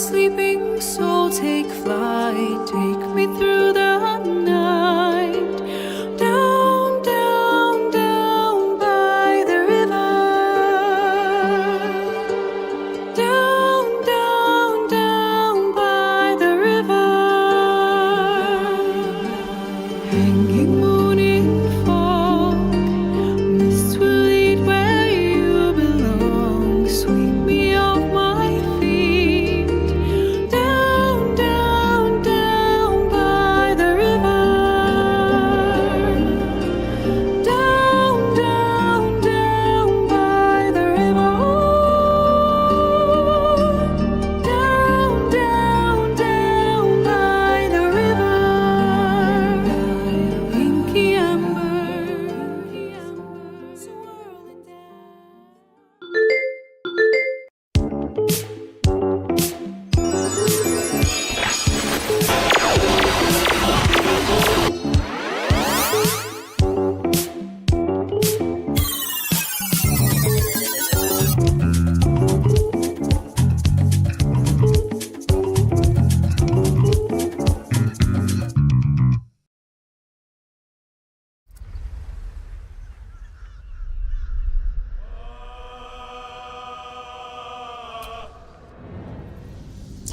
sleeping soul, take flight, take me through the night. Down, down, down by the river. Down, down, down by the river. Hanging moon in fog, mists will lead where you belong. Sweep me off my feet. Down, down, down by the river. Down, down, down by the river. Down, down, down by the river. Pinky amber, swirling down.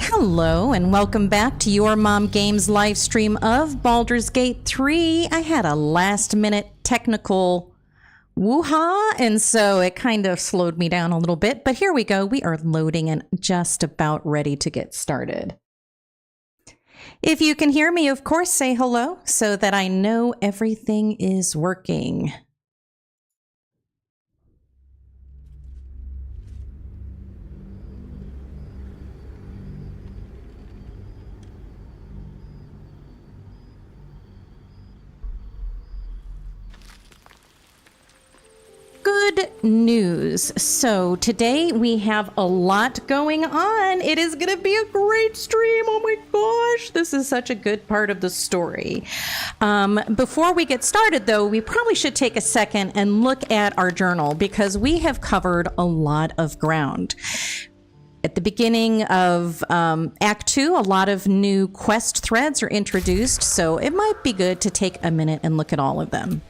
Hello and welcome back to Your Mom Games live stream of Baldur's Gate 3. I had a last minute technical woo-ha, and so it kind of slowed me down a little bit, but here we go. We are loading and just about ready to get started. If you can hear me, of course, say hello so that I know everything is working. Good news. So today we have a lot going on. It is going to be a great stream. Oh my gosh, this is such a good part of the story. Before we get started, though, we probably should take a second and look at our journal because we have covered a lot of ground. At the beginning of Act 2, a lot of new quest threads are introduced, so it might be good to take a minute and look at all of them.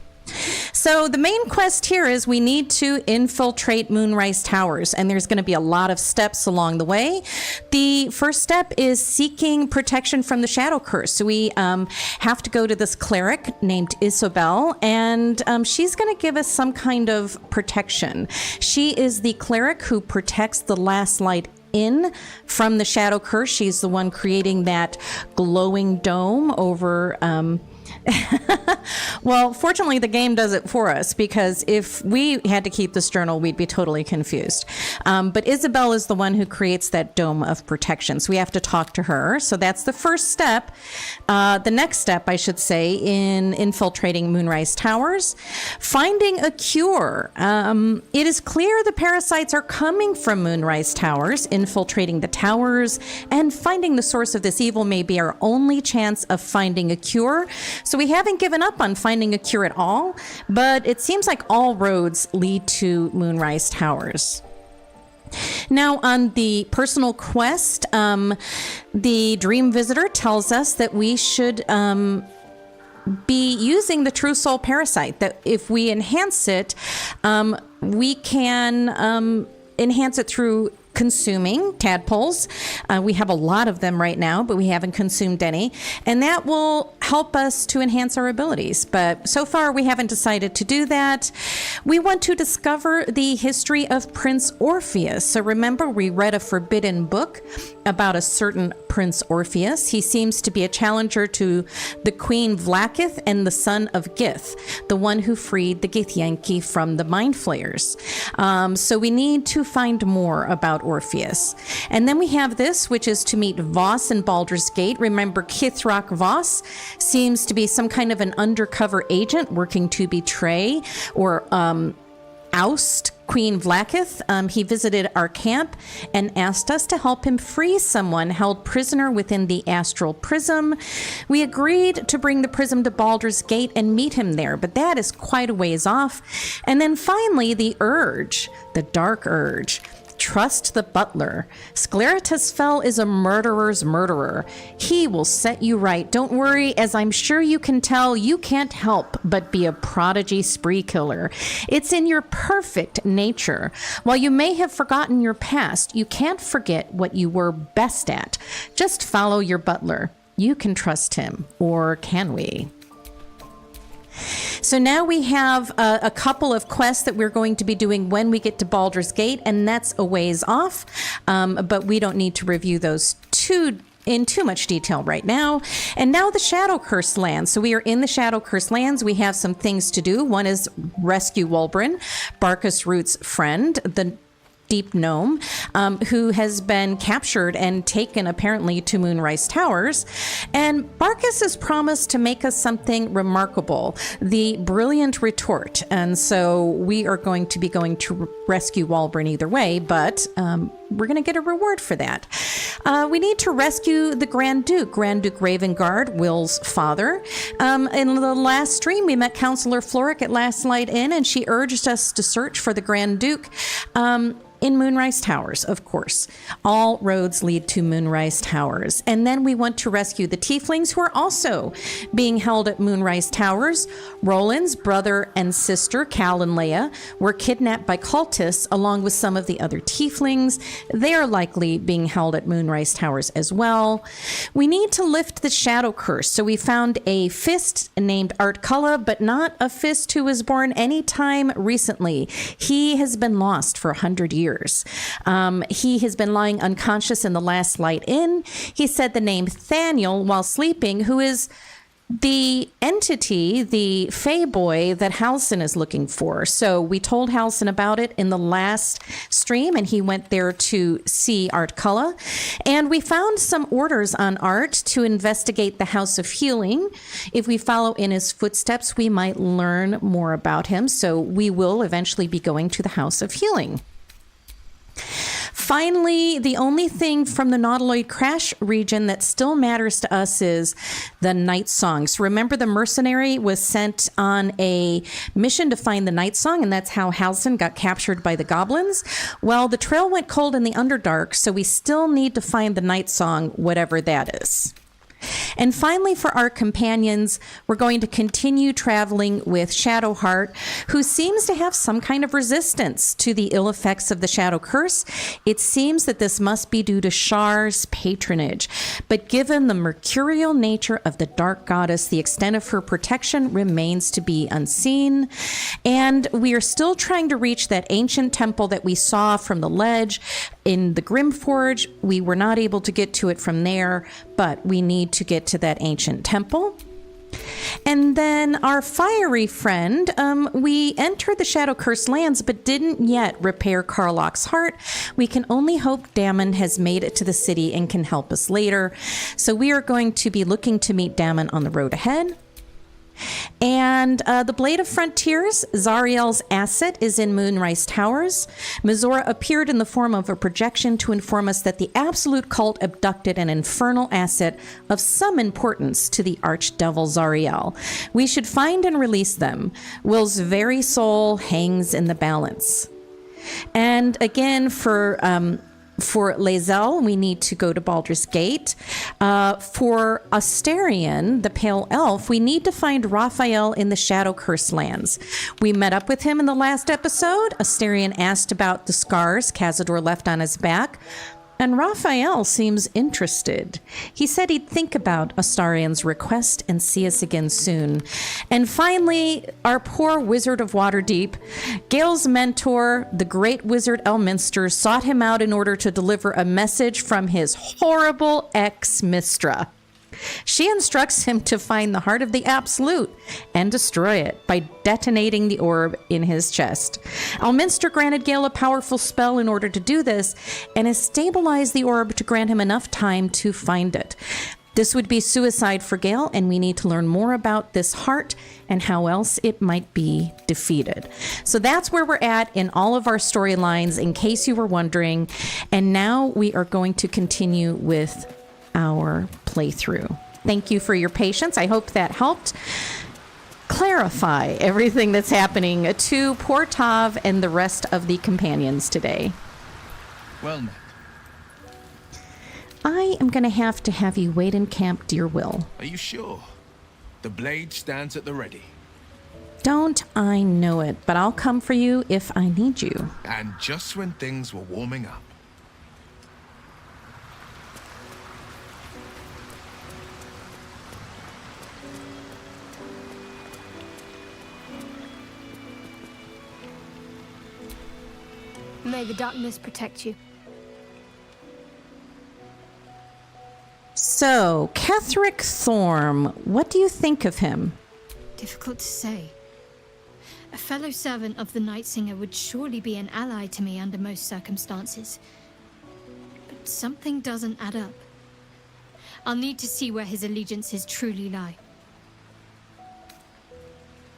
So the main quest here is we need to infiltrate Moonrise Towers, and there's going to be a lot of steps along the way. The first step is seeking protection from the Shadow Curse. So we have to go to this cleric named Isabel, and she's going to give us some kind of protection. She is the cleric who protects the last light in from the Shadow Curse. She's the one creating that glowing dome over well, fortunately, the game does it for us, because if we had to keep this journal, we'd be totally confused. But Isabel is the one who creates that dome of protection, so we have to talk to her. So that's the first step. The next step, I should say, in infiltrating Moonrise Towers, finding a cure. It is clear the parasites are coming from Moonrise Towers. Infiltrating the towers and finding the source of this evil may be our only chance of finding a cure. So we haven't given up on finding a cure at all, but it seems like all roads lead to Moonrise Towers. Now, on the personal quest, the Dream Visitor tells us that we should be using the True Soul Parasite, that if we enhance it, we can enhance it through consuming tadpoles. We have a lot of them right now, but we haven't consumed any, and that will help us to enhance our abilities. But so far, we haven't decided to do that. We want to discover the history of Prince Orpheus. So remember, we read a forbidden book about a certain Prince Orpheus. He seems to be a challenger to the Queen Vlaakith and the son of Gith, the one who freed the Githyanki from the Mind Flayers. So we need to find more about Orpheus. And then we have this, which is to meet Voss in Baldur's Gate. Remember, Kithrak Voss seems to be some kind of an undercover agent working to betray or oust Queen Vlaakith. He visited our camp and asked us to help him free someone held prisoner within the astral prism. We agreed to bring the prism to Baldur's Gate and meet him there, but that is quite a ways off. And then finally, the Urge, the Dark Urge. trust the butler. Scleratus Fell is a murderer's murderer. He will set you right. Don't worry, as I'm sure you can tell, you can't help but be a prodigy spree killer. It's in your perfect nature. While you may have forgotten your past, you can't forget what you were best at. Just follow your butler. You can trust him, or can we? So now we have a couple of quests that we're going to be doing when we get to Baldur's Gate, and that's a ways off, but we don't need to review those in too much detail right now. And now the Shadow Curse lands. So we are in the Shadow Curse lands. We have some things to do. One is rescue Wulbren, Barkus Root's friend, the deep gnome, who has been captured and taken apparently to Moonrise Towers. And Barkus has promised to make us something remarkable, the brilliant retort. And so we are going to be going to rescue Wulbren either way, but we're going to get a reward for that. We need to rescue the Grand Duke Ravengard, Will's father. In the last stream, we met Counselor Floric at Last Light Inn, and she urged us to search for the Grand Duke. In Moonrise Towers, of course. All roads lead to Moonrise Towers. And then we want to rescue the tieflings who are also being held at Moonrise Towers. Roland's brother and sister, Cal and Leia, were kidnapped by cultists along with some of the other tieflings. They are likely being held at Moonrise Towers as well. We need to lift the Shadow Curse. So we found a fist named Art Culla, but not a fist who was born anytime recently. He has been lost for 100 years. He has been lying unconscious in the Last Light Inn. He said the name Thaniel while sleeping, who is the entity, the Fey boy that Halsin is looking for. So we told Halsin about it in the last stream, and he went there to see Art Culla. And we found some orders on Art to investigate the House of Healing. If we follow in his footsteps, we might learn more about him. So we will eventually be going to the House of Healing. Finally, the only thing from the Nautiloid Crash region that still matters to us is the Night Songs. Remember, the mercenary was sent on a mission to find the Night Song, and that's how Halsin got captured by the goblins. Well, the trail went cold in the Underdark, so we still need to find the Night Song, whatever that is. And finally, for our companions, we're going to continue traveling with Shadowheart, who seems to have some kind of resistance to the ill effects of the Shadow Curse. It seems that this must be due to Shar's patronage. But given the mercurial nature of the Dark Goddess, the extent of her protection remains to be unseen. And we are still trying to reach that ancient temple that we saw from the ledge in the Grimforge. We were not able to get to it from there, but we need to get to that ancient temple. And then our fiery friend, we entered the Shadow Curse lands, but didn't yet repair Karlach's heart. We can only hope Damon has made it to the city and can help us later. So we are going to be looking to meet Damon on the road ahead. And the Blade of Frontiers, Zariel's asset, is in Moonrise Towers. Mizora appeared in the form of a projection to inform us that the Absolute Cult abducted an infernal asset of some importance to the Archdevil Zariel. We should find and release them. Will's very soul hangs in the balance. And again, for Lae'zel, we need to go to Baldur's Gate. For Astarion, the Pale Elf, we need to find Raphael in the Shadow Curse lands. We met up with him in the last episode. Astarion asked about the scars Cazador left on his back, and Raphael seems interested. He said he'd think about Astarion's request and see us again soon. And finally, our poor Wizard of Waterdeep, Gale's mentor, the great wizard Elminster, sought him out in order to deliver a message from his horrible ex, Mistra. She instructs him to find the heart of the Absolute and destroy it by detonating the orb in his chest. Elminster granted Gale a powerful spell in order to do this and has stabilized the orb to grant him enough time to find it. This would be suicide for Gale, and we need to learn more about this heart and how else it might be defeated. So that's where we're at in all of our storylines, in case you were wondering. And now we are going to continue with our playthrough. Thank you for your patience. I hope that helped clarify everything that's happening to poor Tav and the rest of the companions today. Well met. I am going to have you wait in Camp Dear Will. Are you sure? The blade stands at the ready. Don't I know it, but I'll come for you if I need you. And just when things were warming up. May the darkness protect you. So, Ketherick Thorm, what do you think of him? Difficult to say. A fellow servant of the Night Singer would surely be an ally to me under most circumstances. But something doesn't add up. I'll need to see where his allegiances truly lie.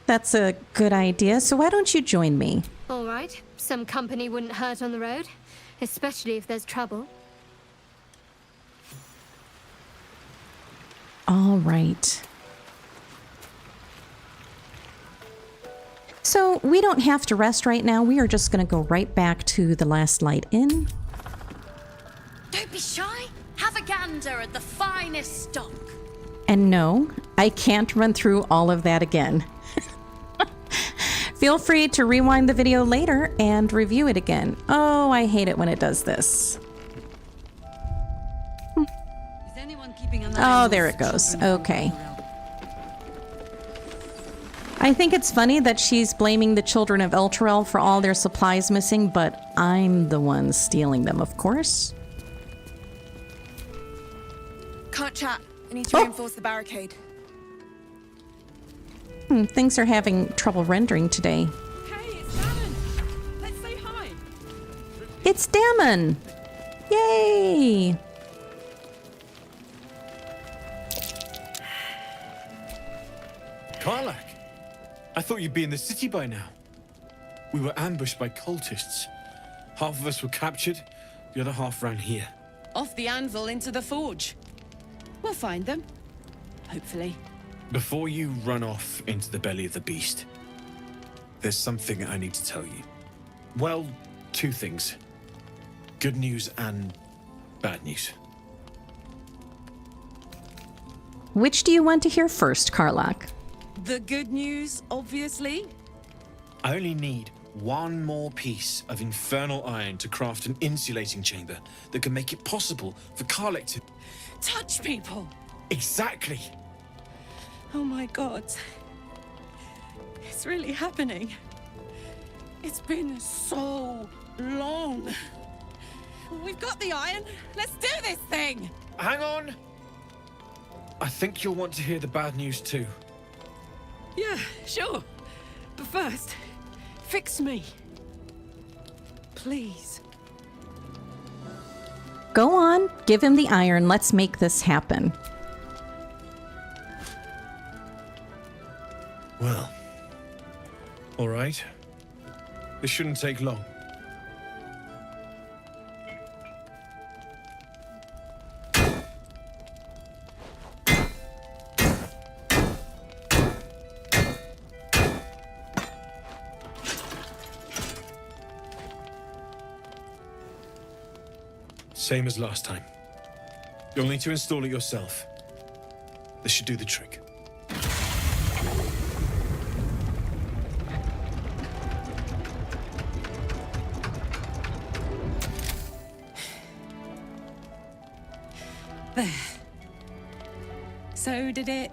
That's a good idea, so why don't you join me? All right, some company wouldn't hurt on the road, especially if there's trouble. All right. So we don't have to rest right now. We are just going to go right back to the Last Light Inn. Don't be shy. Have a gander at the finest stock. And no, I can't run through all of that again. Feel free to rewind the video later and review it again. Oh, I hate it when it does this. Is anyone keeping an eye Oh, on there those it goes. children Okay. wandering around? I think it's funny that she's blaming the children of Elturel for all their supplies missing, but I'm the one stealing them, of course. Can't chat. I need to reinforce the barricade. Things are having trouble rendering today. Hey, it's Alan. Let's say hi. It's Damon! Yay! Karlak, I thought you'd be in the city by now. We were ambushed by cultists. Half of us were captured, the other half ran here. Off the anvil into the forge. We'll find them. Hopefully. Before you run off into the belly of the beast, there's something I need to tell you. Well, two things. Good news and bad news. Which do you want to hear first, Karlak? The good news, obviously. I only need one more piece of infernal iron to craft an insulating chamber that can make it possible for Karlak to... Touch people. Exactly! Oh my god. It's really happening. It's been so long. We've got the iron. Let's do this thing. Hang on! I think you'll want to hear the bad news too. Yeah, sure. But first, fix me. Please. Go on, give him the iron. Let's make this happen. Well, all right. This shouldn't take long. Same as last time. You'll need to install it yourself. This should do the trick. There. So did it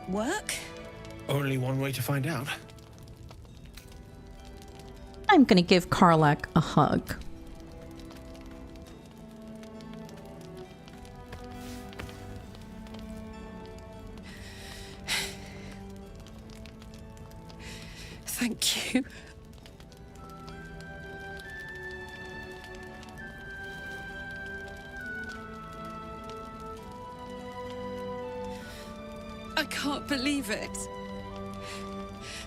work? Only one way to find out. I'm going to give Karlak a hug. Thank you. I can't believe it.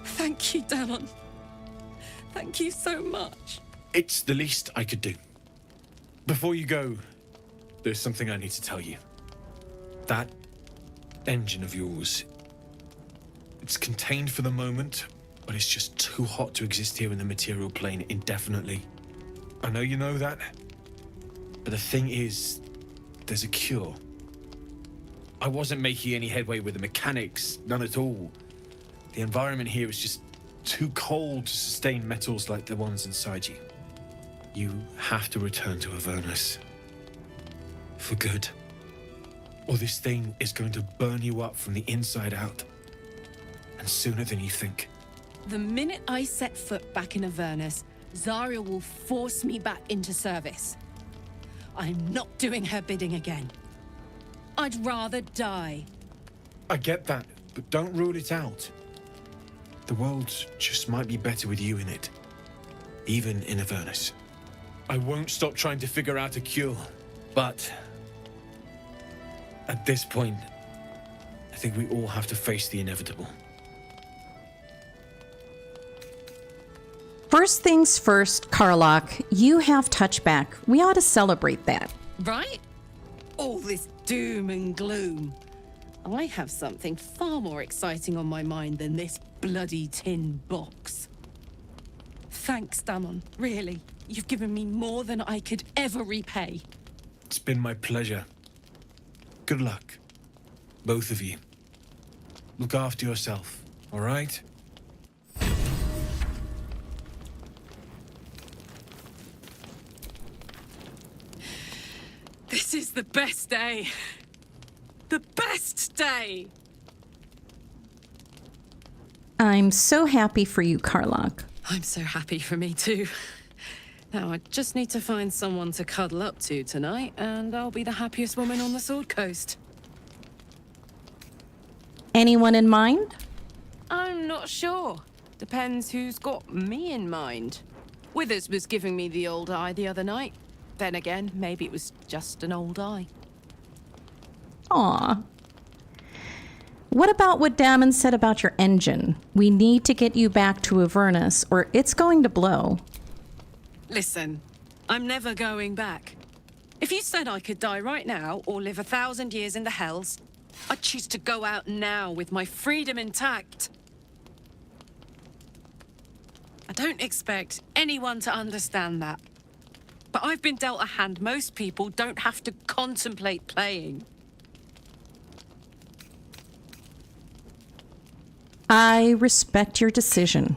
Thank you, Danon. Thank you so much. It's the least I could do. Before you go, there's something I need to tell you. That engine of yours, it's contained for the moment, but it's just too hot to exist here in the material plane indefinitely. I know you know that. But the thing is, there's a cure. I wasn't making any headway with the mechanics, none at all. The environment here is just too cold to sustain metals like the ones inside you. You have to return to Avernus. For good. Or this thing is going to burn you up from the inside out. And sooner than you think. The minute I set foot back in Avernus, Zarya will force me back into service. I'm not doing her bidding again. I'd rather die. I get that, but don't rule it out. The world just might be better with you in it. Even in Avernus. I won't stop trying to figure out a cure, but at this point, I think we all have to face the inevitable. First things first, Karlach, you have touchback. We ought to celebrate that. Right? All this doom and gloom. I have something far more exciting on my mind than this bloody tin box. Thanks, Damon. Really. You've given me more than I could ever repay. It's been my pleasure. Good luck, both of you. Look after yourself, all right? This is the best day. The best day! I'm so happy for you, Karlach. I'm so happy for me too. Now I just need to find someone to cuddle up to tonight, and I'll be the happiest woman on the Sword Coast. Anyone in mind? I'm not sure. Depends who's got me in mind. Withers was giving me the old eye the other night. Then again, maybe it was just an old eye. Aw. What about what Damon said about your engine? We need to get you back to Avernus, or it's going to blow. Listen, I'm never going back. If you said I could die right now, or live 1,000 years in the Hells, I'd choose to go out now with my freedom intact. I don't expect anyone to understand that. But I've been dealt a hand most people don't have to contemplate playing. I respect your decision.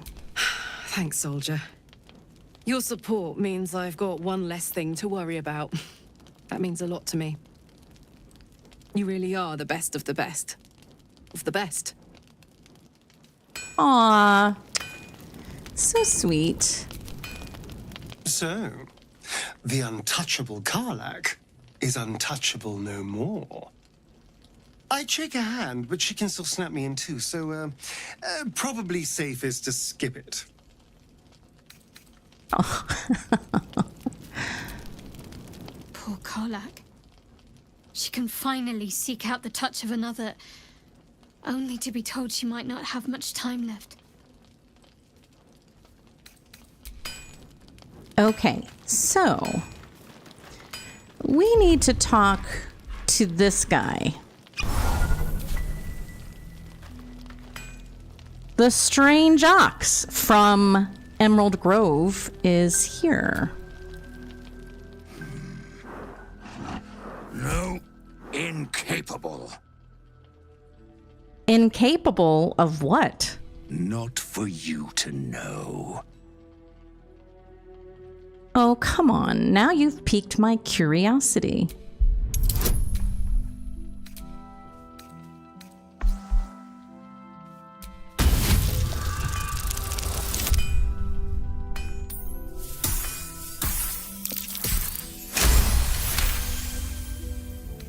Thanks, soldier. Your support means I've got one less thing to worry about. That means a lot to me. You really are the best of the best. Of the best. Aw. So sweet. So, the untouchable Karlach is untouchable no more. I'd shake her hand, but she can still snap me in two, so, probably safest to skip it. Oh. Poor Karlach. She can finally seek out the touch of another, only to be told she might not have much time left. Okay, so we need to talk to this guy. The strange ox from Emerald Grove is here. No, incapable. Incapable of what? Not for you to know. Oh, come on. Now you've piqued my curiosity.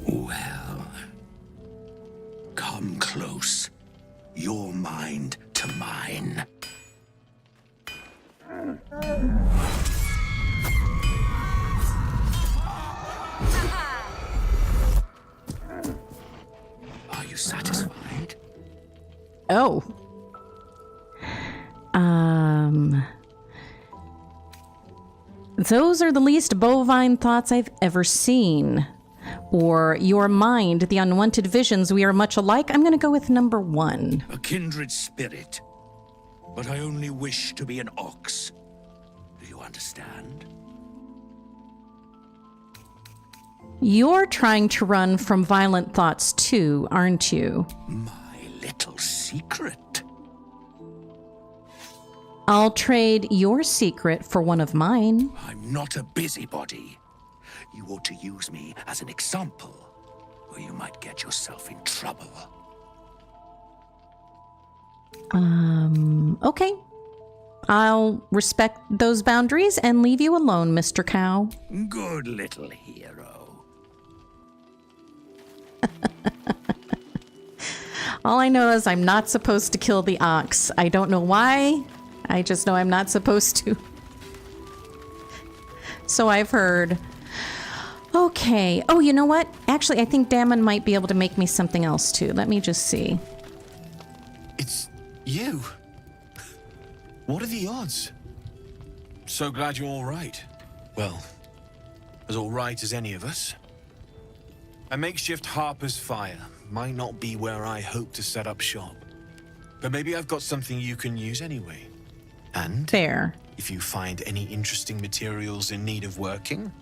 Well, come close. Your mind to mine. Are you satisfied? Oh. Those are the least bovine thoughts I've ever seen. Or your mind, the unwanted visions, we are much alike. I'm going to go with number 1. A kindred spirit. But I only wish to be an ox. Do you understand? You're trying to run from violent thoughts too, aren't you? My little secret. I'll trade your secret for one of mine. I'm not a busybody. You ought to use me as an example, or you might get yourself in trouble. Okay. I'll respect those boundaries and leave you alone, Mr. Cow. Good little hero. All I know is I'm not supposed to kill the ox. I don't know why. I just know I'm not supposed to. So I've heard. Okay. Oh, you know what? Actually, I think Damon might be able to make me something else too. Let me just see. It's you. What are the odds? So glad you're all right. Well, as all right as any of us. A makeshift Harper's Fire might not be where I hope to set up shop. But maybe I've got something you can use anyway. And Fair. if you find any interesting materials in need of working,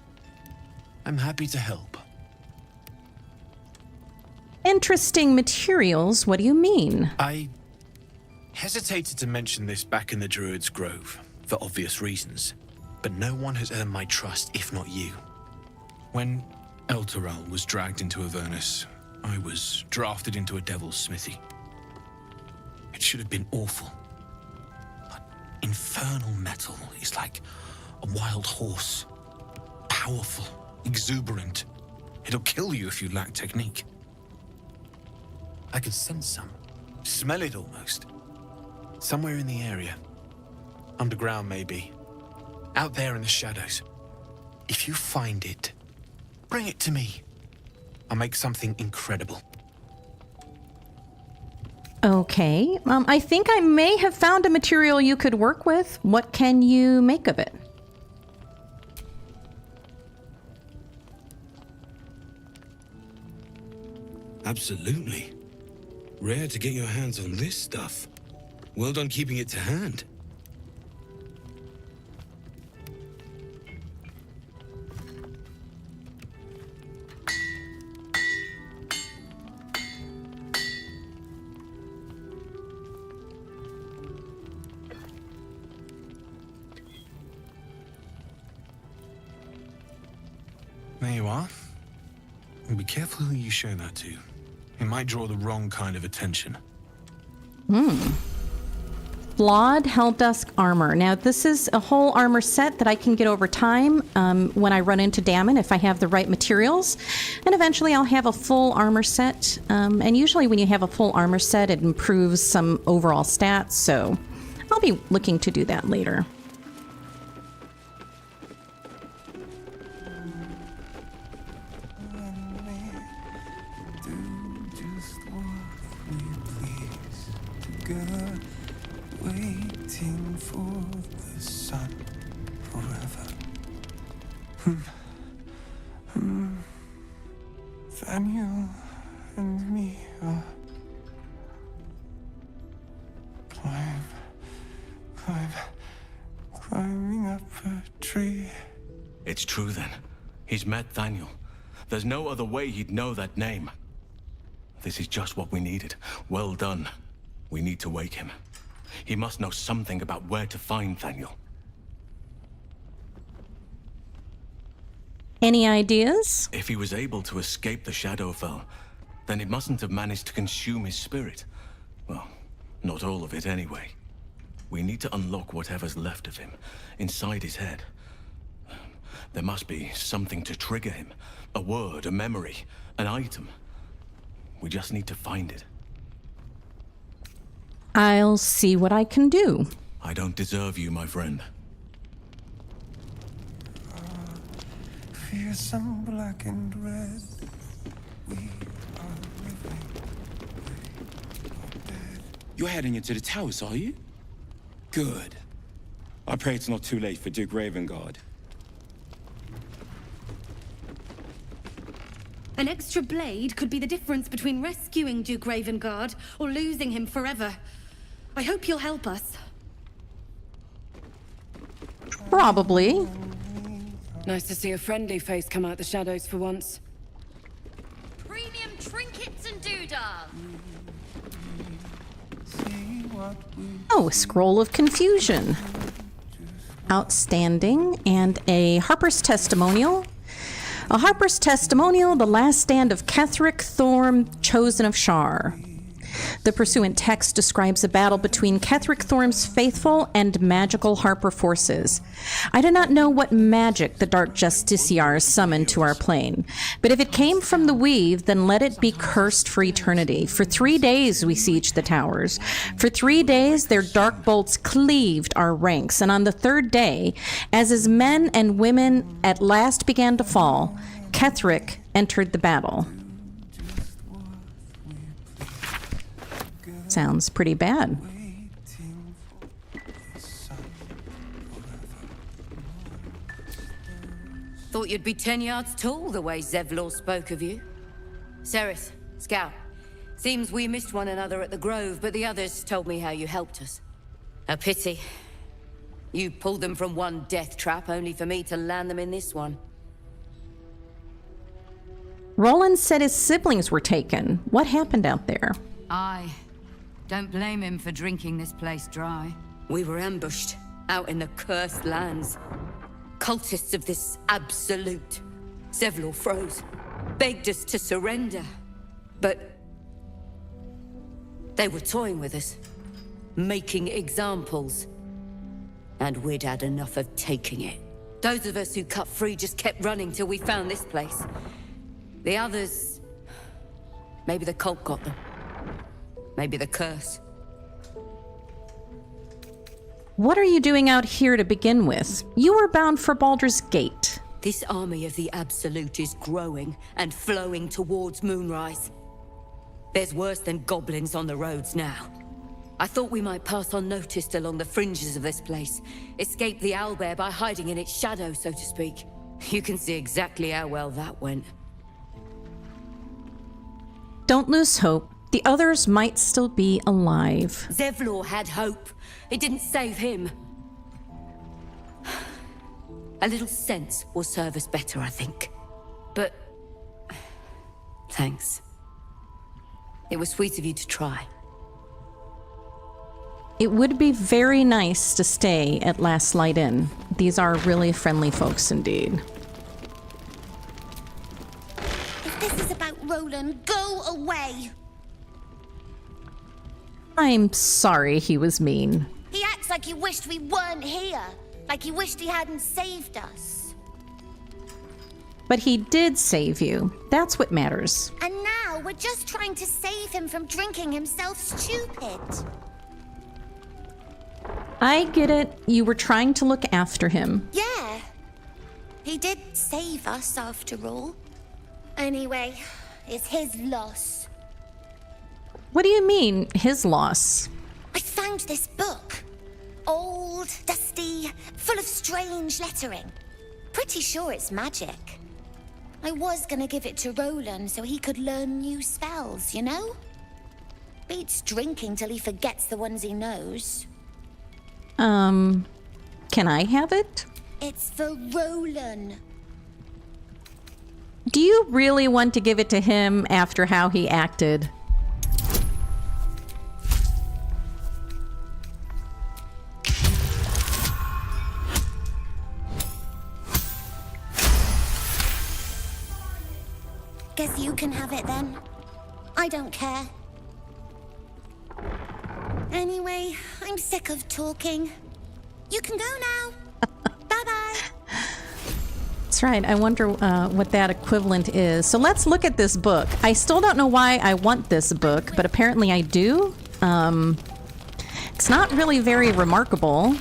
I'm happy to help. Interesting materials? What do you mean? I hesitated to mention this back in the Druid's Grove, for obvious reasons. But no one has earned my trust if not you. When Elturel was dragged into Avernus, I was drafted into a devil's smithy. It should have been awful. But infernal metal is like a wild horse. Powerful, exuberant. It'll kill you if you lack technique. I could sense some. Smell it almost. Somewhere in the area. Underground, maybe. Out there in the shadows. If you find it, bring it to me. I'll make something incredible. Okay. I think I may have found a material you could work with. What can you make of it? Absolutely. Rare to get your hands on this stuff. Well done keeping it to hand. There you are. And be careful who you show that to. It might draw the wrong kind of attention. Flawed Helldusk armor. Now, this is a whole armor set that I can get over time when I run into Damon, if I have the right materials. And eventually I'll have a full armor set. And usually when you have a full armor set, it improves some overall stats. So I'll be looking to do that later. Waiting for the sun forever. Daniel and me are climbing up a tree. It's true then. He's met Daniel. There's no other way he'd know that name. This is just what we needed. Well done. We need to wake him. He must know something about where to find Daniel. Any ideas? If he was able to escape the Shadowfell, then it mustn't have managed to consume his spirit. Well, not all of it anyway. We need to unlock whatever's left of him, inside his head. There must be something to trigger him. A word, a memory, an item. We just need to find it. I'll see what I can do. I don't deserve you, my friend. Fearsome black and red. We are living. You're heading into the towers, are you? Good. I pray it's not too late for Duke Ravengard. An extra blade could be the difference between rescuing Duke Ravengard or losing him forever. I hope you'll help us. Probably. Nice to see a friendly face come out the shadows for once. Premium trinkets and doodah. Oh, Scroll of Confusion. Outstanding. And a Harper's Testimonial. A Harper's Testimonial, the last stand of Ketheric Thorm, chosen of Shar. The pursuant text describes a battle between Ketheric Thorm's faithful and magical Harper forces. I do not know what magic the Dark Justiciars summoned to our plane, but if it came from the Weave, then let it be cursed for eternity. For 3 days we sieged the towers. For 3 days their dark bolts cleaved our ranks, and on the third day, as his men and women at last began to fall, Ketheric entered the battle. Sounds pretty bad. Thought you'd be 10 yards tall the way Zevlor spoke of you. Sereth, Scout. Seems we missed one another at the Grove, but the others told me how you helped us. A pity. You pulled them from one death trap, only for me to land them in this one. Roland said his siblings were taken. What happened out there? Aye. Don't blame him for drinking this place dry. We were ambushed, out in the cursed lands. Cultists of this absolute. Zevlor froze, begged us to surrender. But they were toying with us, making examples. And we'd had enough of taking it. Those of us who cut free just kept running till we found this place. The others... maybe the cult got them. Maybe the curse. What are you doing out here to begin with? You were bound for Baldur's Gate. This army of the Absolute is growing and flowing towards Moonrise. There's worse than goblins on the roads now. I thought we might pass unnoticed along the fringes of this place, escape the owlbear by hiding in its shadow, so to speak. You can see exactly how well that went. Don't lose hope. The others might still be alive. Zevlor had hope. It didn't save him. A little sense will serve us better, I think. But... thanks. It was sweet of you to try. It would be very nice to stay at Last Light Inn. These are really friendly folks indeed. If this is about Roland, go away! I'm sorry he was mean. He acts like he wished we weren't here. Like he wished he hadn't saved us. But he did save you. That's what matters. And now we're just trying to save him from drinking himself stupid. I get it. You were trying to look after him. Yeah. He did save us after all. Anyway, it's his loss. What do you mean, his loss? I found this book. Old, dusty, full of strange lettering. Pretty sure it's magic. I was gonna give it to Roland so he could learn new spells, you know? Beats drinking till he forgets the ones he knows. Can I have it? It's for Roland. Do you really want to give it to him after how he acted? Guess you can have it then. I don't care. Anyway, I'm sick of talking. You can go now. Bye-bye. That's right. I wonder what that equivalent is. So let's look at this book. I still don't know why I want this book, but apparently I do. It's not really very remarkable.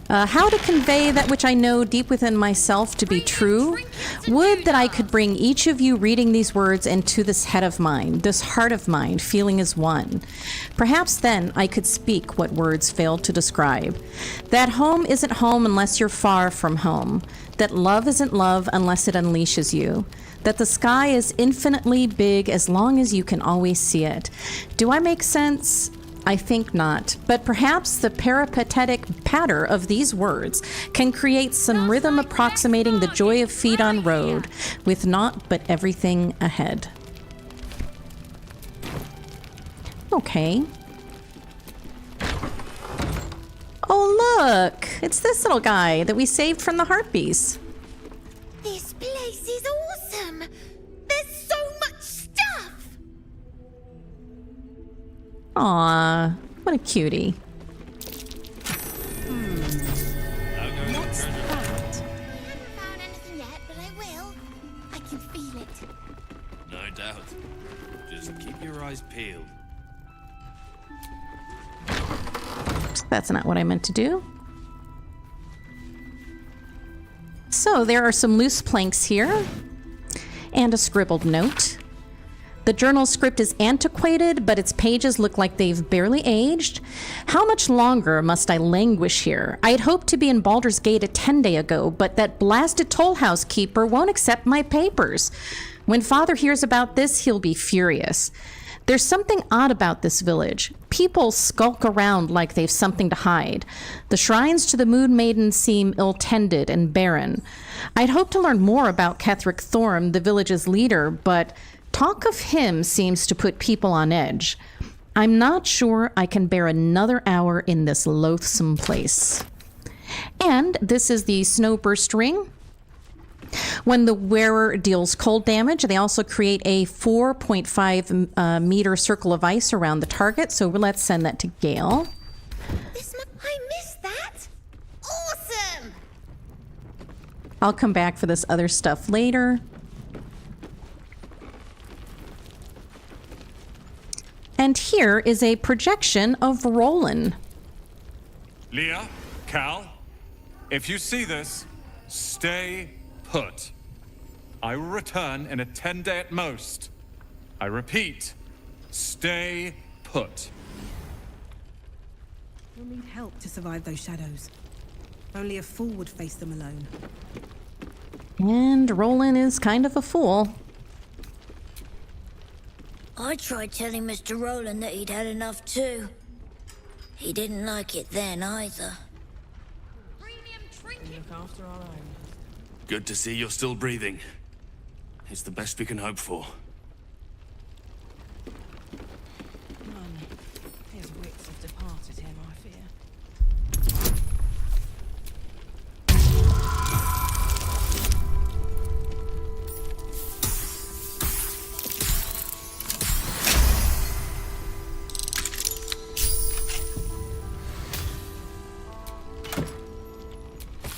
How to convey that which I know deep within myself to be true. Would that I could bring each of you reading these words into this head of mine, this heart of mine, feeling as one. Perhaps then I could speak what words failed to describe. That home isn't home unless you're far from home. That love isn't love unless it unleashes you. That the sky is infinitely big as long as you can always see it. Do I make sense? I think not, but perhaps the peripatetic patter of these words can create some rhythm approximating the joy of feet on road, with naught but everything ahead. Okay. Oh, look! It's this little guy that we saved from the Harpies. This place is awesome! There's so much stuff! Aw, what a cutie. What's that? I haven't found anything yet, but I will. I can feel it. No doubt. Just keep your eyes peeled. That's not what I meant to do. So there are some loose planks here and a scribbled note. The journal script is antiquated, but its pages look like they've barely aged. How much longer must I languish here? I had hoped to be in Baldur's Gate a 10-day ago, but that blasted toll house keeper won't accept my papers. When Father hears about this, he'll be furious. There's something odd about this village. People skulk around like they've something to hide. The shrines to the Moon Maiden seem ill-tended and barren. I'd hoped to learn more about Ketheric Thorm, the village's leader, but talk of him seems to put people on edge. I'm not sure I can bear another hour in this loathsome place. And this is the Snowburst Ring. When the wearer deals cold damage, they also create a 4.5 meter circle of ice around the target. So let's send that to Gale. I missed that! Awesome! I'll come back for this other stuff later. And here is a projection of Roland. Leah, Cal, if you see this, stay put. I will return in a 10-day at most. I repeat, stay put. We'll need help to survive those shadows. Only a fool would face them alone. And Roland is kind of a fool. I tried telling Mr. Roland that he'd had enough too. He didn't like it then either. Look after our own. Good to see you're still breathing. It's the best we can hope for. None. His wits have departed him, I fear.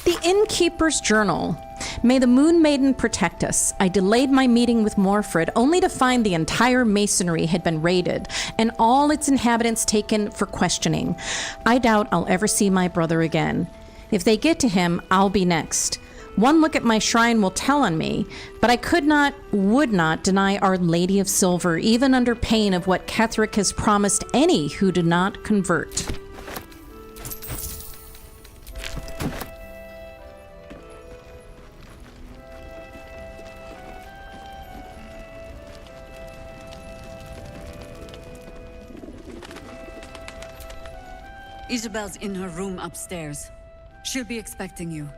The Innkeeper's Journal. May the Moon Maiden protect us. I delayed my meeting with Morfred only to find the entire masonry had been raided and all its inhabitants taken for questioning. I doubt I'll ever see my brother again. If they get to him, I'll be next. One look at my shrine will tell on me, but I would not deny Our Lady of Silver, even under pain of what Ketheric has promised any who do not convert. Isabel's in her room upstairs. She'll be expecting you.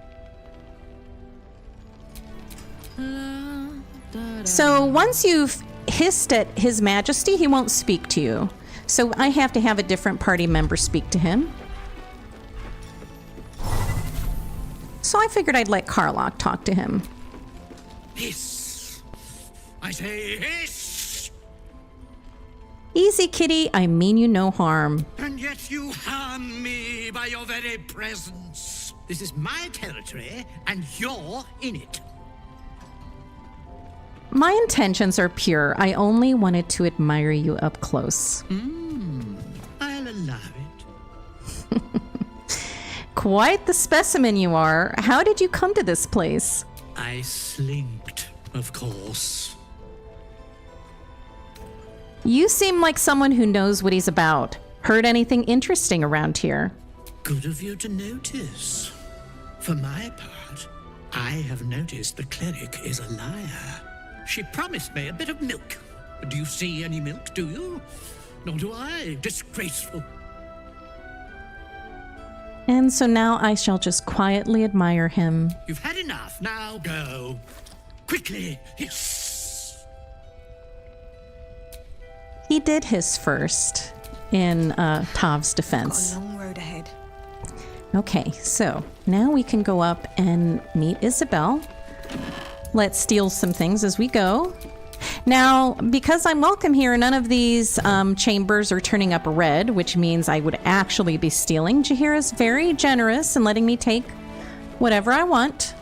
So once you've hissed at His Majesty, he won't speak to you. So I have to have a different party member speak to him. So I figured I'd let Karlach talk to him. Hiss! I say hiss! Easy, kitty. I mean you no harm. And yet you harm me by your very presence. This is my territory, and you're in it. My intentions are pure. I only wanted to admire you up close. I'll allow it. Quite the specimen you are. How did you come to this place? I slinked, of course. You seem like someone who knows what he's about. Heard anything interesting around here? Good of you to notice. For my part, I have noticed the cleric is a liar. She promised me a bit of milk. Do you see any milk, do you? Nor do I. Disgraceful. And so now I shall just quietly admire him. You've had enough. Now go. Quickly. Hiss. He did hiss first in Tav's defense. Got a long road ahead. Okay, so now we can go up and meet Isabel. Let's steal some things as we go. Now, because I'm welcome here, none of these chambers are turning up red, which means I would actually be stealing. Jaheira's very generous in letting me take whatever I want.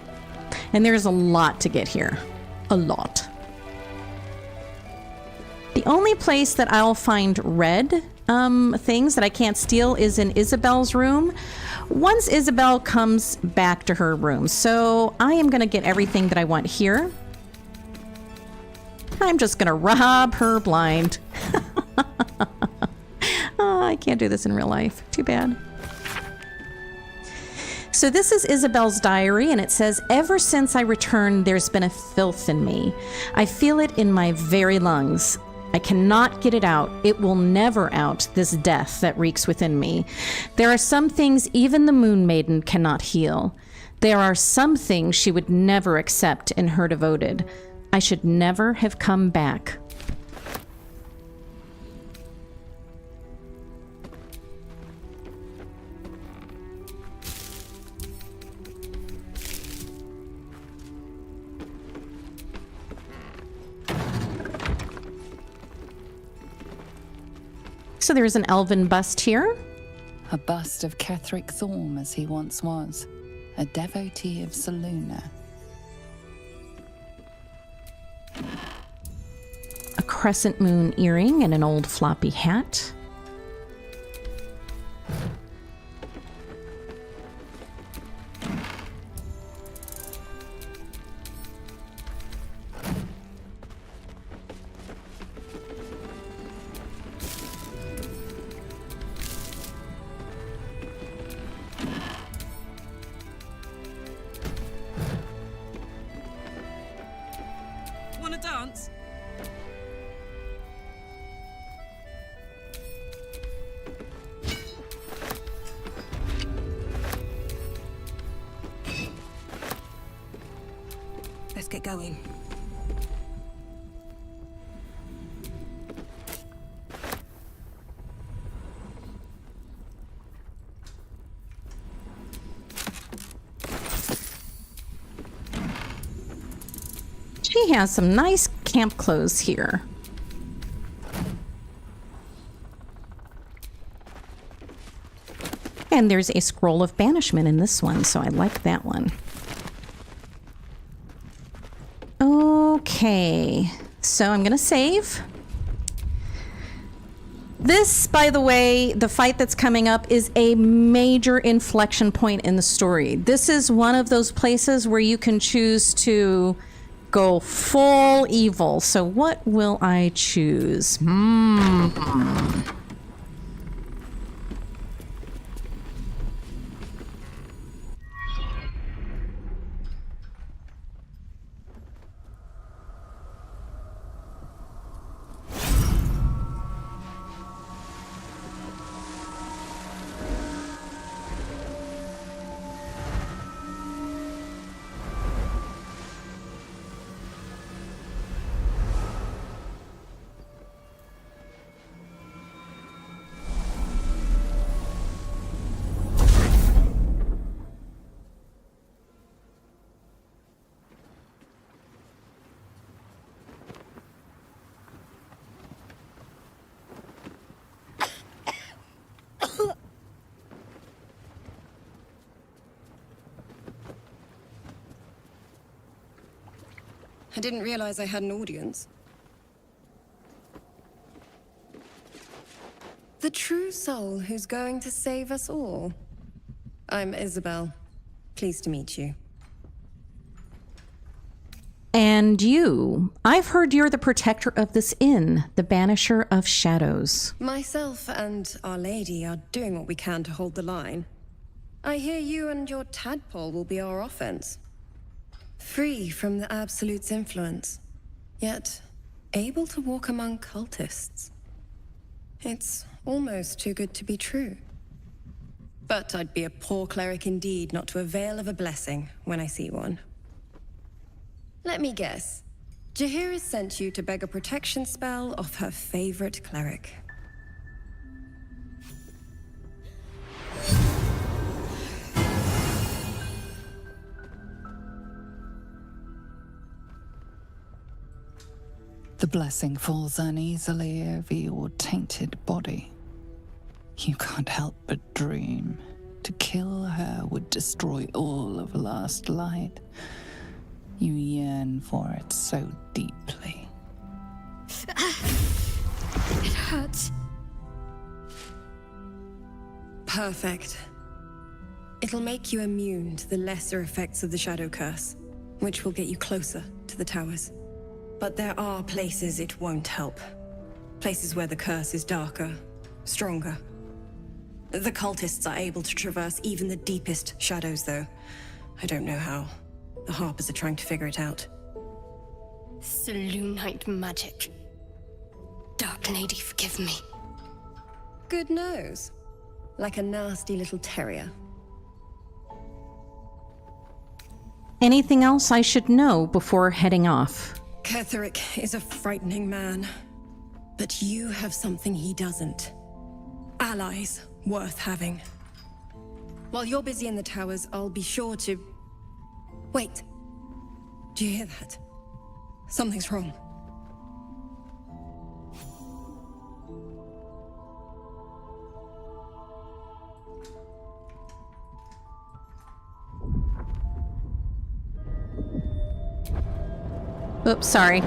And there's a lot to get here. A lot. The only place that I'll find red things that I can't steal is in Isabel's room once Isabel comes back to her room. So I am going to get everything that I want here. I'm just going to rob her blind. Oh, I can't do this in real life. Too bad. So this is Isabel's diary, and it says, "Ever since I returned, there's been a filth in me. I feel it in my very lungs. I cannot get it out. It will never out, this death that reeks within me. There are some things even the Moon Maiden cannot heal. There are some things she would never accept in her devoted. I should never have come back." So there's an elven bust here. A bust of Ketheric Thorm as he once was, a devotee of Selûne. A crescent moon earring and an old floppy hat. Wanna dance? Let's get going. She has some nice camp clothes here. And there's a scroll of banishment in this one, so I like that one. Okay, so I'm gonna save. This, by the way, the fight that's coming up is a major inflection point in the story. This is one of those places where you can choose to go full evil. So what will I choose? I didn't realize I had an audience. The true soul who's going to save us all. I'm Isabel. Pleased to meet you. And you. I've heard you're the protector of this inn, the banisher of shadows. Myself and Our Lady are doing what we can to hold the line. I hear you and your tadpole will be our offense. Free from the Absolute's influence, yet able to walk among cultists. It's almost too good to be true. But I'd be a poor cleric indeed not to avail of a blessing when I see one. Let me guess. Jaheira sent you to beg a protection spell off her favorite cleric. The blessing falls uneasily over your tainted body. You can't help but dream. To kill her would destroy all of Last Light. You yearn for it so deeply. It hurts. Perfect. It'll make you immune to the lesser effects of the Shadow Curse, which will get you closer to the towers. But there are places it won't help. Places where the curse is darker, stronger. The cultists are able to traverse even the deepest shadows, though. I don't know how. The Harpers are trying to figure it out. Selûnite magic. Dark Lady, forgive me. Good nose. Like a nasty little terrier. Anything else I should know before heading off? Ketheric is a frightening man. But you have something he doesn't. Allies worth having. While you're busy in the towers, I'll be sure to... Wait. Do you hear that? Something's wrong. Oops, sorry.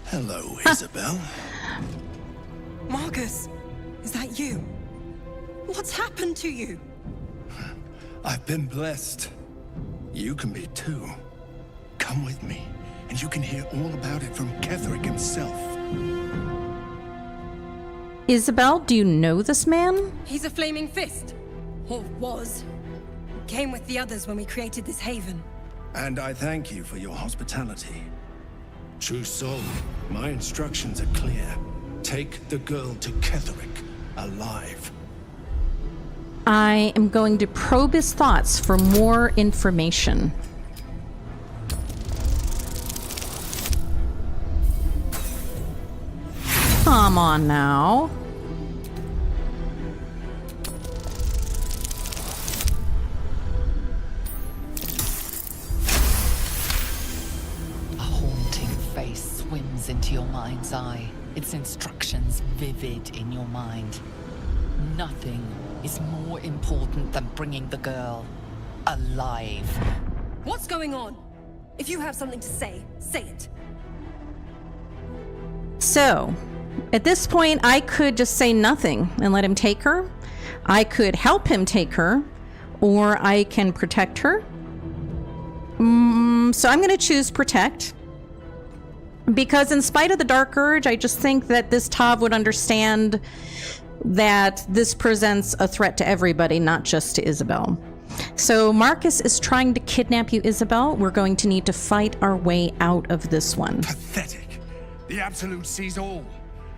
Hello, Isabel. Marcus, is that you? What's happened to you? I've been blessed. You can be too. Come with me, and you can hear all about it from Ketheric himself. Isabel, do you know this man? He's a flaming fist. Or was. Came with the others when we created this haven. And I thank you for your hospitality. True soul, my instructions are clear. Take the girl to Ketheric, alive. I am going to probe his thoughts for more information. Come on now. A haunting face swims into your mind's eye, its instructions vivid in your mind. Nothing is more important than bringing the girl alive. What's going on? If you have something to say, say it. So, at this point, I could just say nothing and let him take her. I could help him take her, or I can protect her. So I'm going to choose protect. Because in spite of the Dark Urge, I just think that this Tav would understand that this presents a threat to everybody, not just to Isabel. So Marcus is trying to kidnap you, Isabel. We're going to need to fight our way out of this one. Pathetic. The Absolute sees all.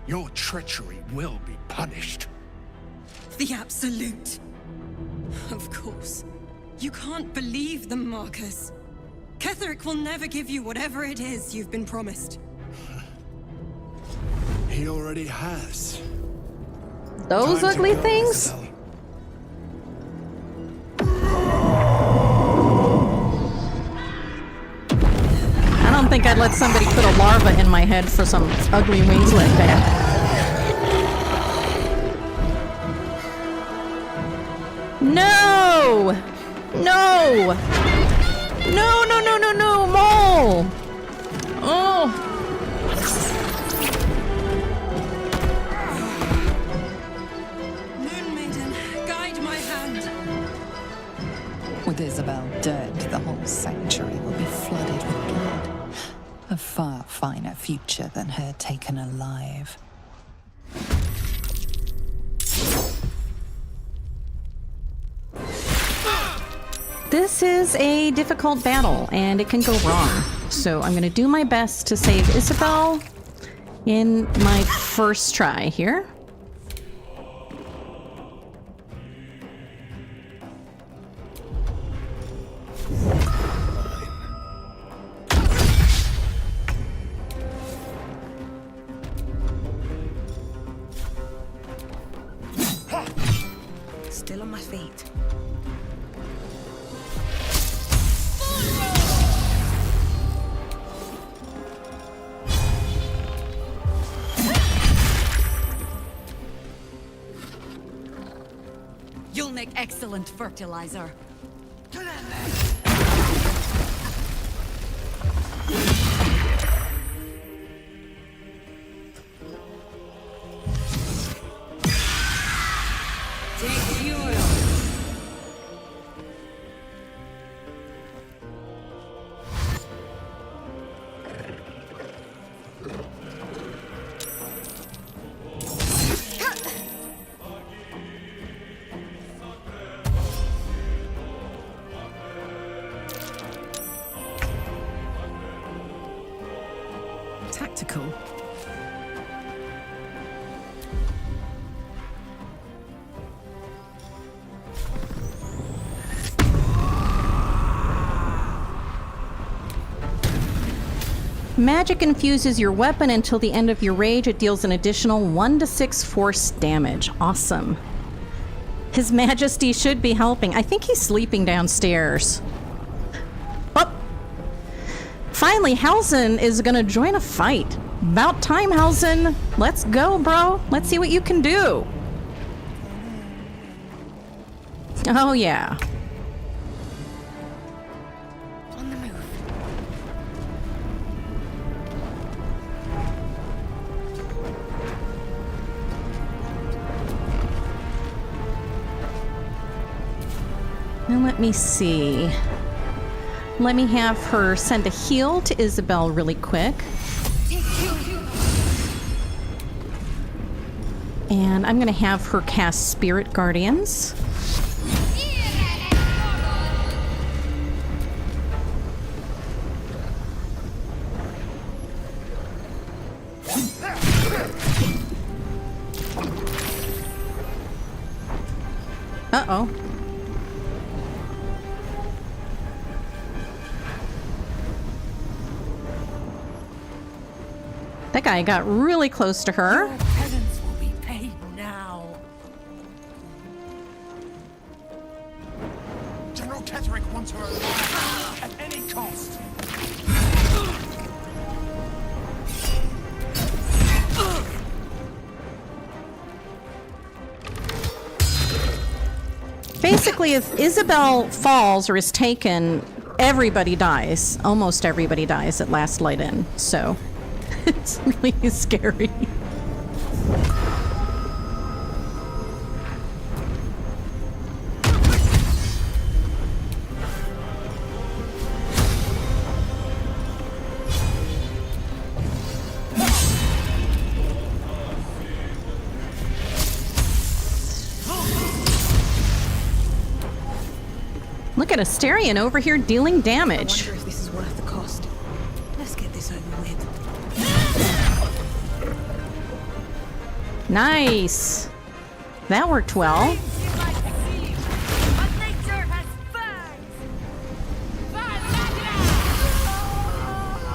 Your treachery will be punished. The Absolute. Of course. You can't believe them, Marcus. Ketheric will never give you whatever it is you've been promised. He already has. Those Time to ugly go, things? Isabel. I don't think I'd let somebody put a larva in my head for some ugly wings like that. No! No! No, no, no, no, no! Mole! Oh! Moon Maiden, guide my hand. With Isabel dead, the whole sanctuary will be flooded with blood. A far finer future than her taken alive. this is a difficult battle, and it can go wrong. So I'm going to do my best to save Isabel in my first try here. Still on my feet. You'll make excellent fertilizer. Take the oil. Tactical. Magic infuses your weapon until the end of your rage. It deals an additional 1 to 6 force damage. Awesome. His Majesty should be helping. I think he's sleeping downstairs. Oh! Finally, Halsin is gonna join a fight. About time, Halsin. Let's go, bro. Let's see what you can do. Oh, yeah. On the move. Now let me see. Let me have her send a heal to Isabel really quick. And I'm going to have her cast Spirit Guardians. Uh-oh. That guy got really close to her. Your penance will be paid now. General Ketherick wants her alive at any cost. Basically, if Isabel falls or is taken, everybody dies. Almost everybody dies at last light in, so it's really scary. Look at Asterion over here dealing damage. I wonder if this is worth the cost. Let's get this over with. Nice. That worked well.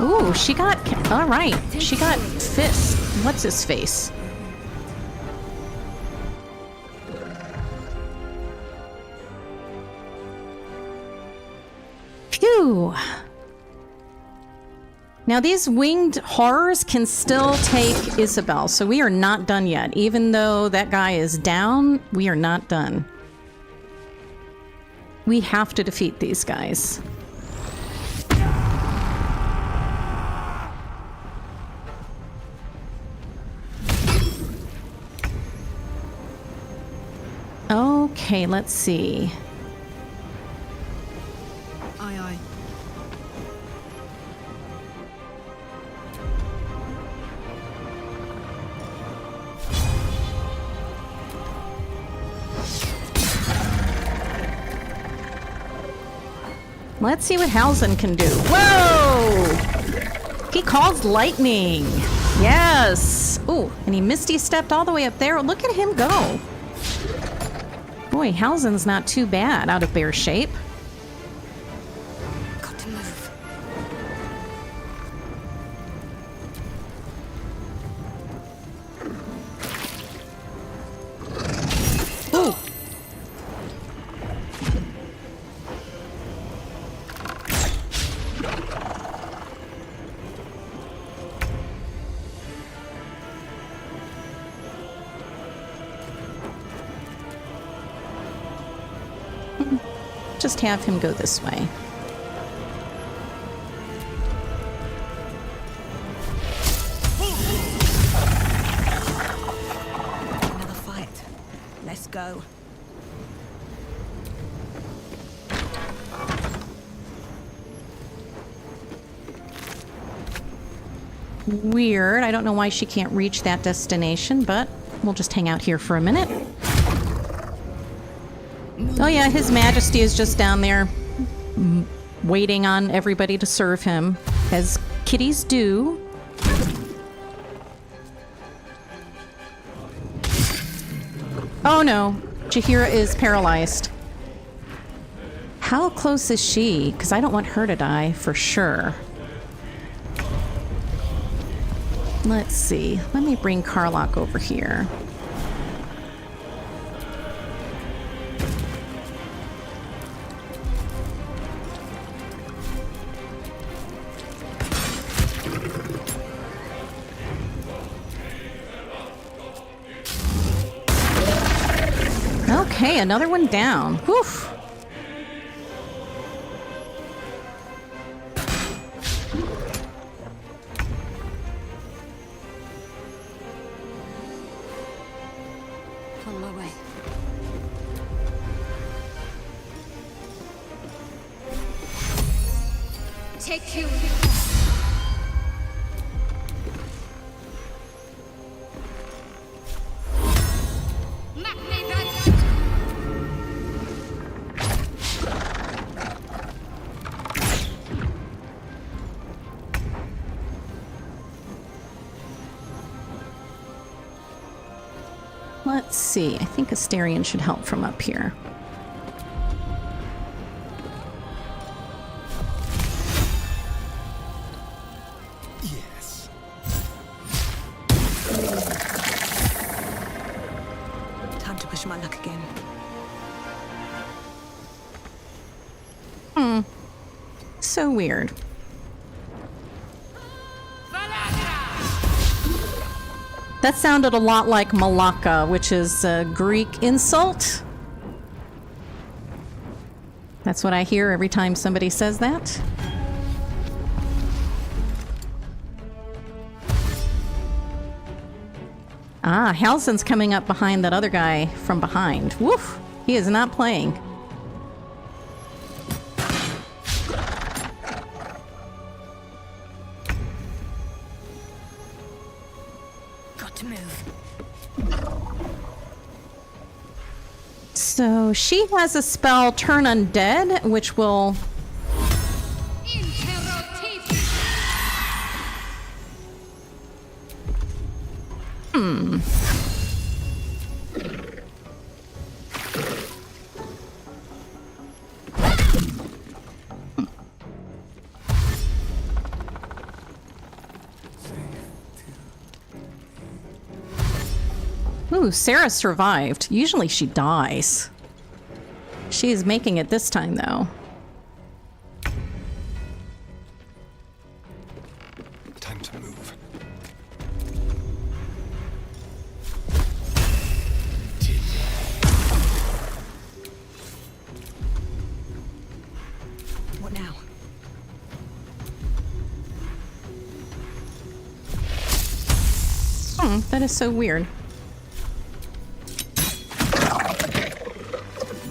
Ooh, she got... All right. She got Fist. What's his face? Phew. Now these winged horrors can still take Isabel, so we are not done yet. Even though that guy is down, we are not done. We have to defeat these guys. Okay, let's see. Aye, aye. Let's see what Halsin can do. Whoa! He calls lightning. Yes. Ooh, and he misty stepped all the way up there. Look at him go. Boy, Halsin's not too bad out of bear shape. Got to move. Ooh. Just have him go this way. Another fight. Let's go. Weird. I don't know why she can't reach that destination, but we'll just hang out here for a minute. Oh yeah, His Majesty is just down there waiting on everybody to serve him, as kitties do. Oh no, Jaheira is paralyzed. How close is she? Because I don't want her to die for sure. Let's see. Let me bring Karlach over here. Okay, another one down. Whew. On my way. Take you. Let's see. I think Astarion should help from up here. Yes. Time to push my luck again. So weird. That sounded a lot like Malaka, which is a Greek insult. That's what I hear every time somebody says that. Ah, Halsin's coming up behind that other guy from behind. Woof! He is not playing. To move. So she has a spell Turn Undead, which will... Ooh, Sarah survived. Usually she dies. She is making it this time, though. Time to move. What now? That is so weird.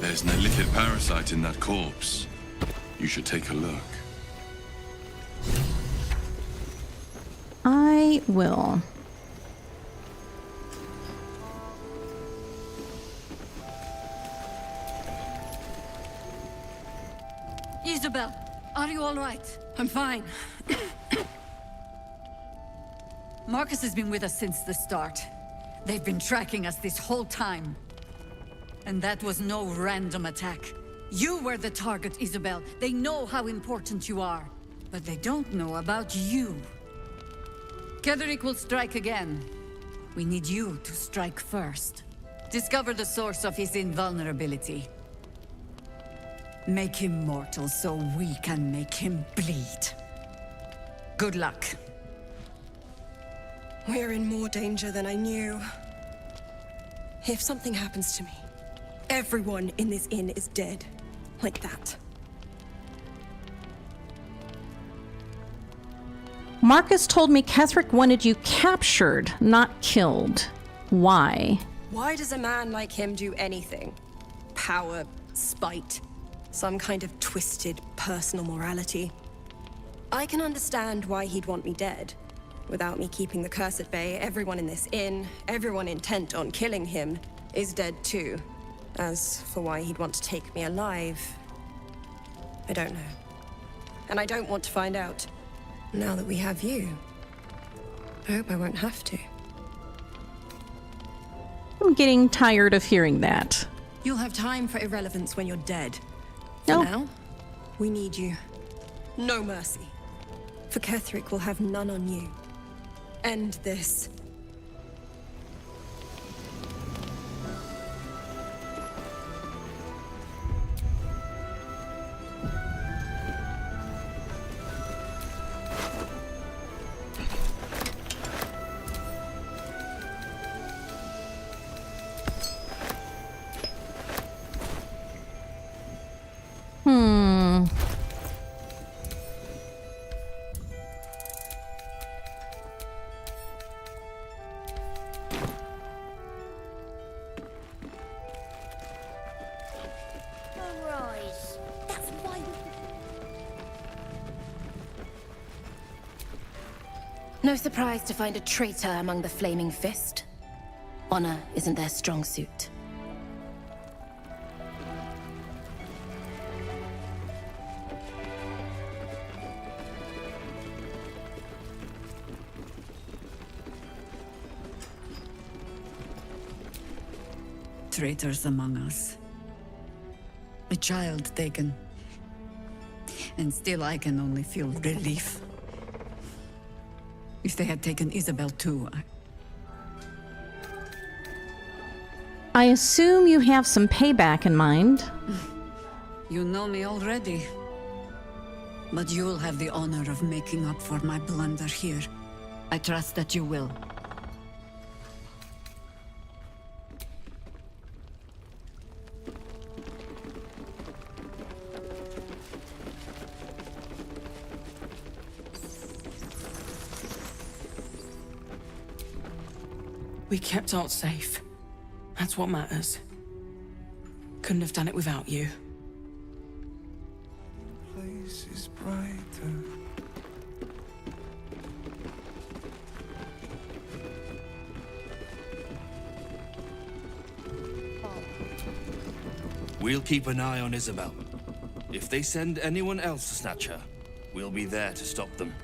There's an illithid parasite in that corpse. You should take a look. I will. Isabel, are you all right? I'm fine. Marcus has been with us since the start. They've been tracking us this whole time. And that was no random attack. You were the target, Isabel. They know how important you are. But they don't know about you. Ketheric will strike again. We need you to strike first. Discover the source of his invulnerability. Make him mortal so we can make him bleed. Good luck. We're in more danger than I knew. If something happens to me, everyone in this inn is dead. Like that. Marcus told me Ketheric wanted you captured, not killed. Why? Why does a man like him do anything? Power, spite, some kind of twisted personal morality. I can understand why he'd want me dead. Without me keeping the curse at bay, everyone in this inn, everyone intent on killing him, is dead too. As for why he'd want to take me alive, I don't know. And I don't want to find out. Now that we have you, I hope I won't have to. I'm getting tired of hearing that. You'll have time for irrelevance when you're dead. For No. now, we need you. No mercy. For Ketheric will have none on you. End this. Moonrise. That's why No surprise to find a traitor among the Flaming Fist. Honor isn't their strong suit. Traitors among us. A child taken. And still I can only feel relief. If they had taken Isabel too, I assume you have some payback in mind. You know me already. But you'll have the honor of making up for my blunder here. I trust that you will. We kept Art safe. That's what matters. Couldn't have done it without you. Place is brighter. We'll keep an eye on Isabel. If they send anyone else to snatch her, we'll be there to stop them.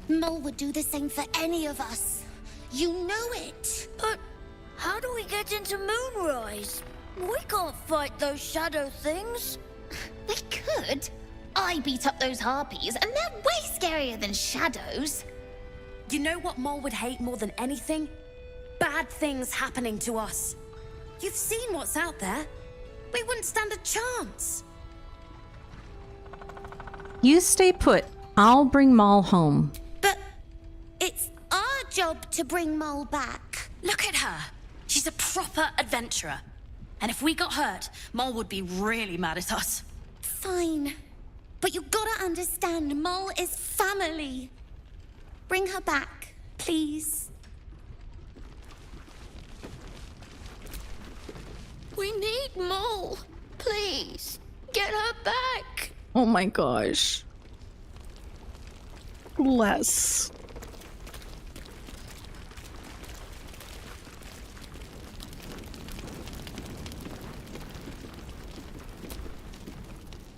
Mole would do the same for any of us. You know it. But how do we get into Moonrise? We can't fight those shadow things. We could. I beat up those harpies, and they're way scarier than shadows. You know what Mole would hate more than anything? Bad things happening to us. You've seen what's out there. We wouldn't stand a chance. You stay put. I'll bring Maul home. It's our job to bring Mole back. Look at her. She's a proper adventurer. And if we got hurt, Mole would be really mad at us. Fine. But you gotta understand, Mole is family. Bring her back, please. We need Mole. Please, get her back. Oh my gosh. less.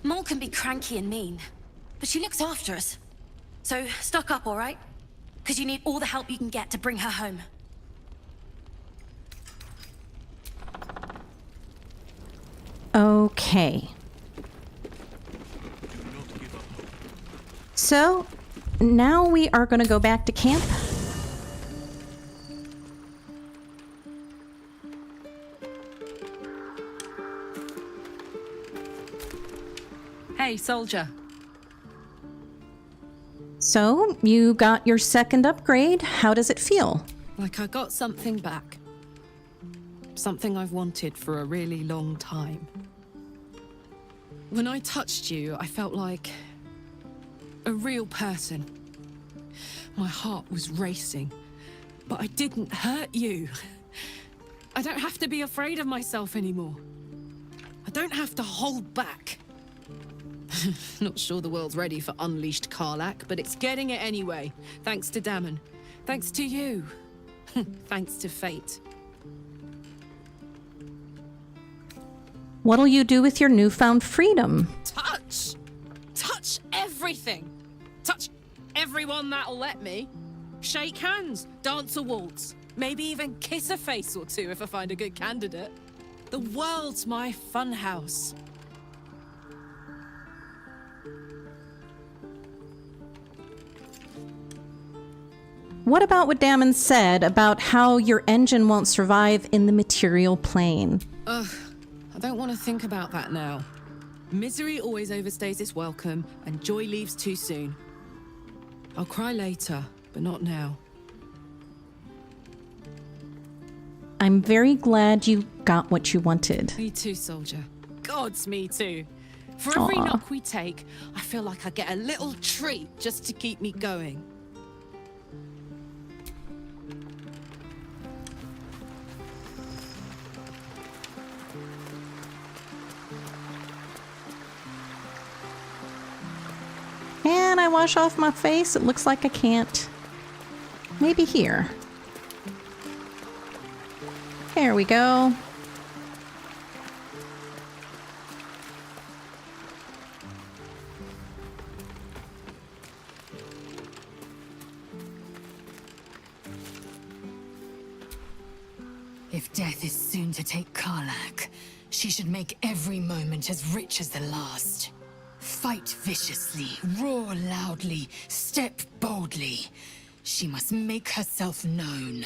Mol can be cranky and mean, but she looks after us. So, stock up, all right? Because you need all the help you can get to bring her home. Okay. So, now we are going to go back to camp. Hey, soldier. So, you got your second upgrade. How does it feel? Like I got something back. Something I've wanted for a really long time. When I touched you, I felt like a real person. My heart was racing, but I didn't hurt you. I don't have to be afraid of myself anymore. I don't have to hold back. Not sure the world's ready for unleashed Karlach, but it's getting it anyway. Thanks to Dammon. Thanks to you. Thanks to fate. What'll you do with your newfound freedom? Touch! Touch everything! Touch everyone that'll let me. Shake hands, dance a waltz, maybe even kiss a face or two if I find a good candidate. The world's my funhouse. What about what Dammon said about how your engine won't survive in the material plane? Ugh, I don't want to think about that now. Misery always overstays its welcome, and joy leaves too soon. I'll cry later, but not now. I'm very glad you got what you wanted. Me too, soldier. Gods, me too. For every Aw. knock we take, I feel like I get a little treat just to keep me going. Can I wash off my face? It looks like I can't. Maybe here. There we go. If death is soon to take Karlach, she should make every moment as rich as the last. Fight viciously, roar loudly, step boldly. She must make herself known.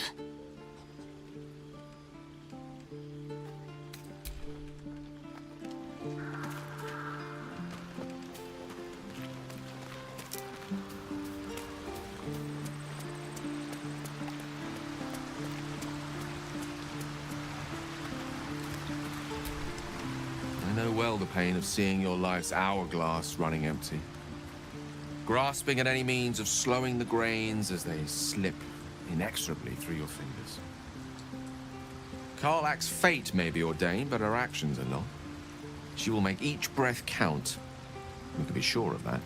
I know well the pain of seeing your life's hourglass running empty. Grasping at any means of slowing the grains as they slip inexorably through your fingers. Karlach's fate may be ordained, but her actions are not. She will make each breath count. We can be sure of that.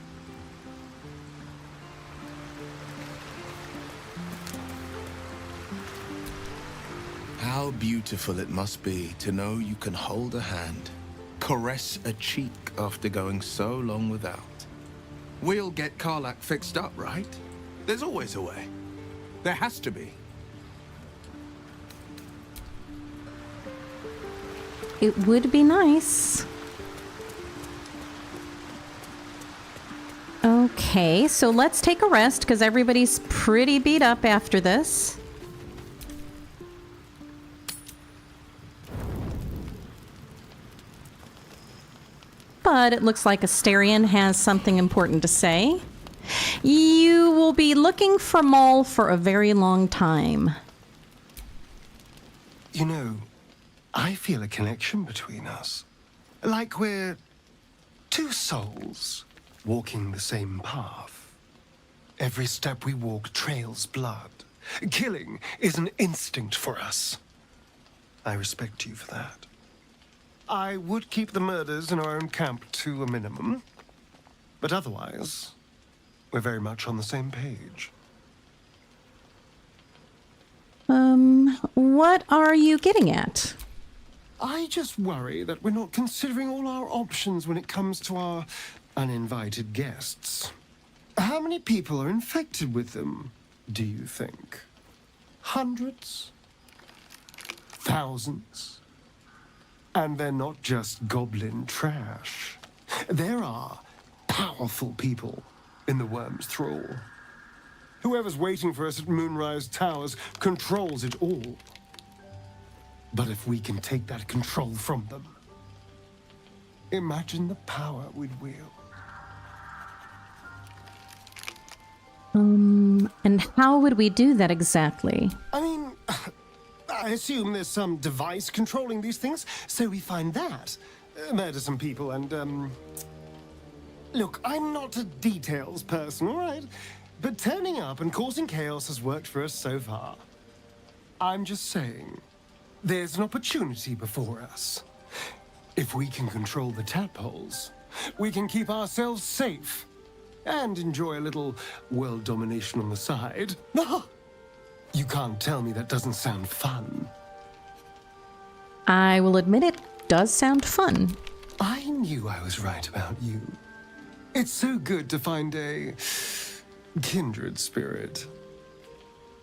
How beautiful it must be to know you can hold a hand, caress a cheek after going so long without. We'll get Karlach fixed up, right? There's always a way. There has to be. It would be nice. Okay, so let's take a rest because everybody's pretty beat up after this. But it looks like Asterion has something important to say. You will be looking for Maul for a very long time. You know, I feel a connection between us. Like we're two souls walking the same path. Every step we walk trails blood. Killing is an instinct for us. I respect you for that. I would keep the murders in our own camp to a minimum, but otherwise, We're very much on the same page. What are you getting at? I just worry that we're not considering all our options when it comes to our uninvited guests. How many people are infected with them, do you think? Hundreds? Thousands? And they're not just goblin trash. There are powerful people in the Worm's thrall. Whoever's waiting for us at Moonrise Towers controls it all. But if we can take that control from them, imagine the power we'd wield. And how would we do that exactly? I mean, I assume there's some device controlling these things, so we find that. Murder some people and, Look, I'm not a details person, all right? But turning up and causing chaos has worked for us so far. I'm just saying, there's an opportunity before us. If we can control the tadpoles, we can keep ourselves safe and enjoy a little world domination on the side. You can't tell me that doesn't sound fun. I will admit it does sound fun. I knew I was right about you. It's so good to find a kindred spirit.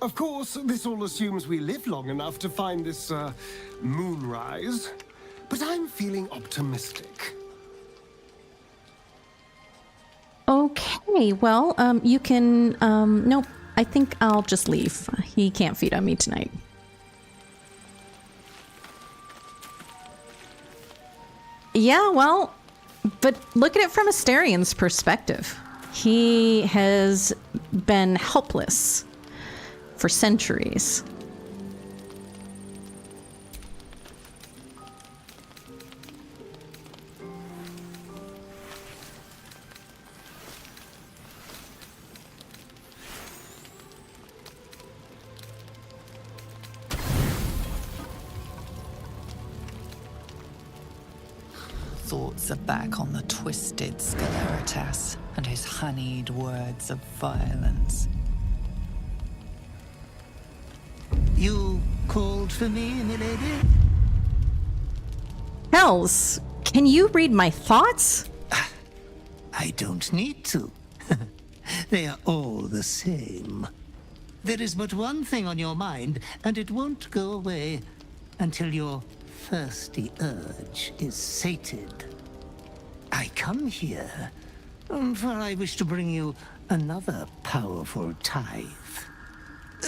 Of course, this all assumes we live long enough to find this, moonrise. But I'm feeling optimistic. Okay, well, you can, nope, I think I'll just leave. He can't feed on me tonight. Yeah, well, but look at it from Asterian's perspective. He has been helpless for centuries. Thoughts are back on the twisted Sceleritas and his honeyed words of violence. You called for me, milady? Hells, can you read my thoughts? I don't need to. They are all the same. There is but one thing on your mind, and it won't go away until your thirsty urge is sated. I come here, for I wish to bring you another powerful tithe.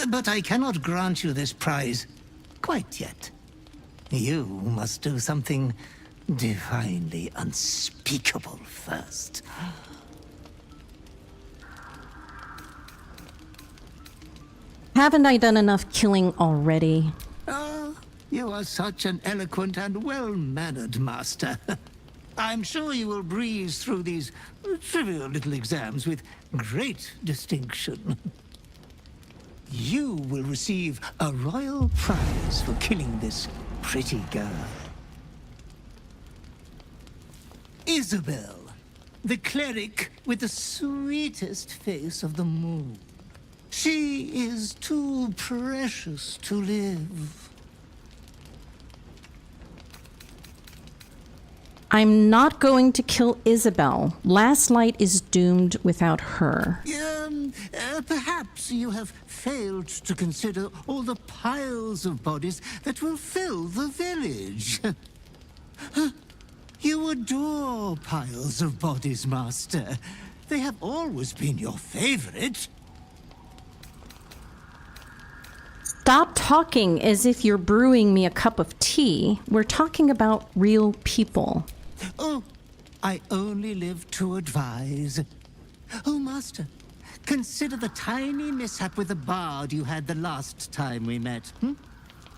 But I cannot grant you this prize quite yet. You must do something divinely unspeakable first. Haven't I done enough killing already? Ah, you are such an eloquent and well-mannered master. I'm sure you will breeze through these trivial little exams with great distinction. You will receive a royal prize for killing this pretty girl. Isabel, the cleric with the sweetest face of the moon. She is too precious to live. I'm not going to kill Isabel. Last Light is doomed without her. Perhaps you have failed to consider all the piles of bodies that will fill the village. You adore piles of bodies, Master. They have always been your favorite. Stop talking as if you're brewing me a cup of tea. We're talking about real people. Oh, I only live to advise. Oh, Master, consider the tiny mishap with the bard you had the last time we met.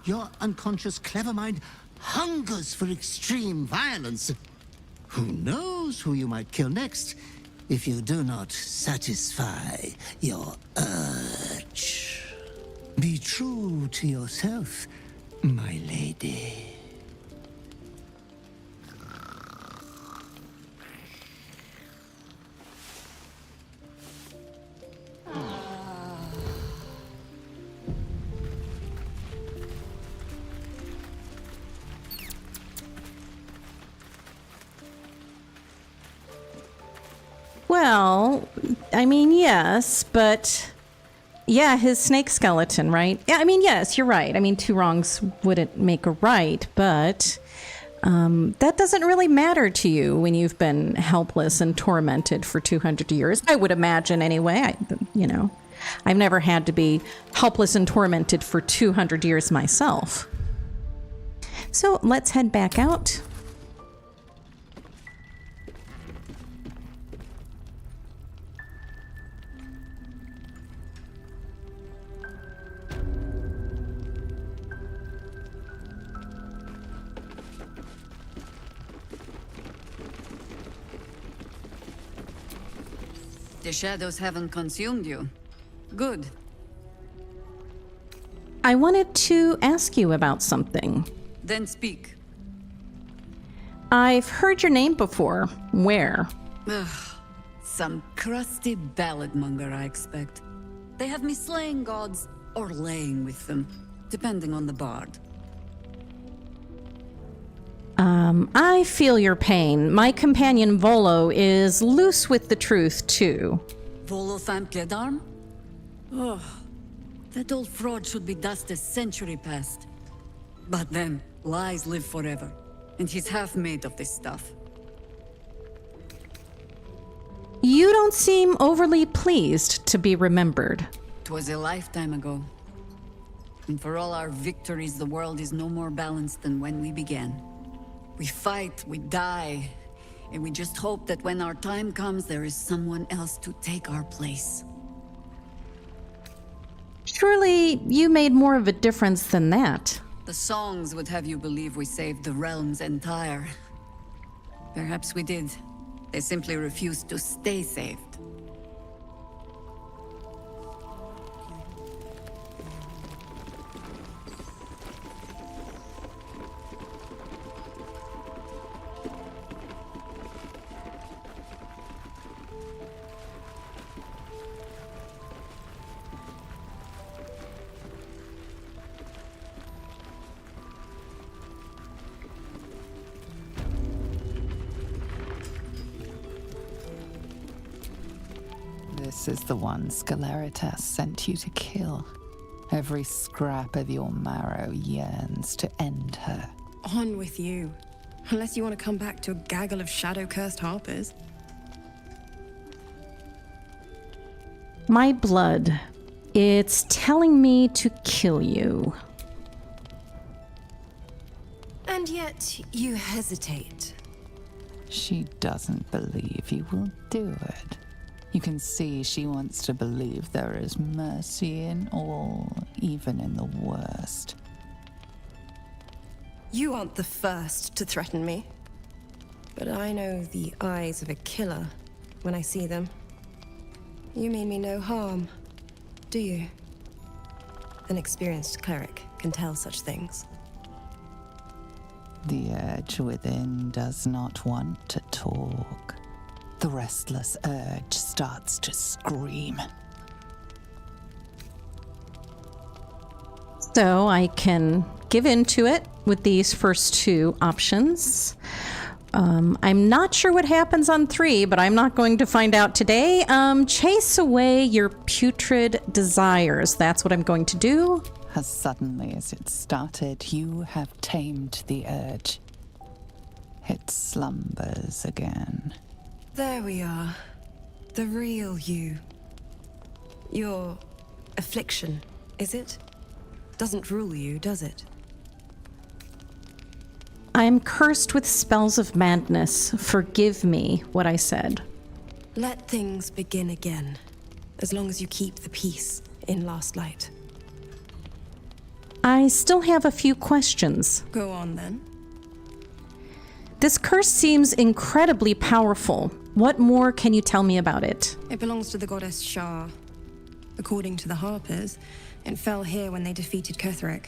Your unconscious clever mind hungers for extreme violence. Who knows who you might kill next if you do not satisfy your urge. Be true to yourself, my lady. Well, I mean, yes, but yeah, his snake skeleton, right? Yeah, I mean, yes, you're right. I mean, two wrongs wouldn't make a right, but that doesn't really matter to you when you've been helpless and tormented for 200 years. I would imagine anyway. I've never had to be helpless and tormented for 200 years myself. So let's head back out. The shadows haven't consumed you. Good. I wanted to ask you about something. Then speak. I've heard your name before. Where? Ugh, some crusty balladmonger, I expect. They have me slaying gods or laying with them, depending on the bard. I feel your pain. My companion Volo is loose with the truth, too. Volo Thamkedarm? Oh, that old fraud should be dust a century past. But then, lies live forever, and he's half made of this stuff. You don't seem overly pleased to be remembered. 'Twas a lifetime ago. And for all our victories, the world is no more balanced than when we began. We fight, we die, and we just hope that when our time comes, there is someone else to take our place. Surely you made more of a difference than that. The songs would have you believe we saved the realm's entire. Perhaps we did. They simply refused to stay saved. This is the one Sceleritas sent you to kill. Every scrap of your marrow yearns to end her. On with you. Unless you want to come back to a gaggle of shadow-cursed harpers. My blood. It's telling me to kill you. And yet, you hesitate. She doesn't believe you will do it. You can see she wants to believe there is mercy in all, even in the worst. You aren't the first to threaten me. But I know the eyes of a killer when I see them. You mean me no harm, do you? An experienced cleric can tell such things. The urge within does not want to talk. The restless urge starts to scream. So I can give in to it with these first two options. I'm not sure what happens on 3, but I'm not going to find out today. Chase away your putrid desires. That's what I'm going to do. As suddenly as it started, you have tamed the urge. It slumbers again. There we are. The real you. Your affliction, is it? Doesn't rule you, does it? I'm cursed with spells of madness. Forgive me what I said. Let things begin again, as long as you keep the peace in Last Light. I still have a few questions. Go on, then. This curse seems incredibly powerful. What more can you tell me about it? It belongs to the goddess Shah. According to the Harpers, it fell here when they defeated Ketheric,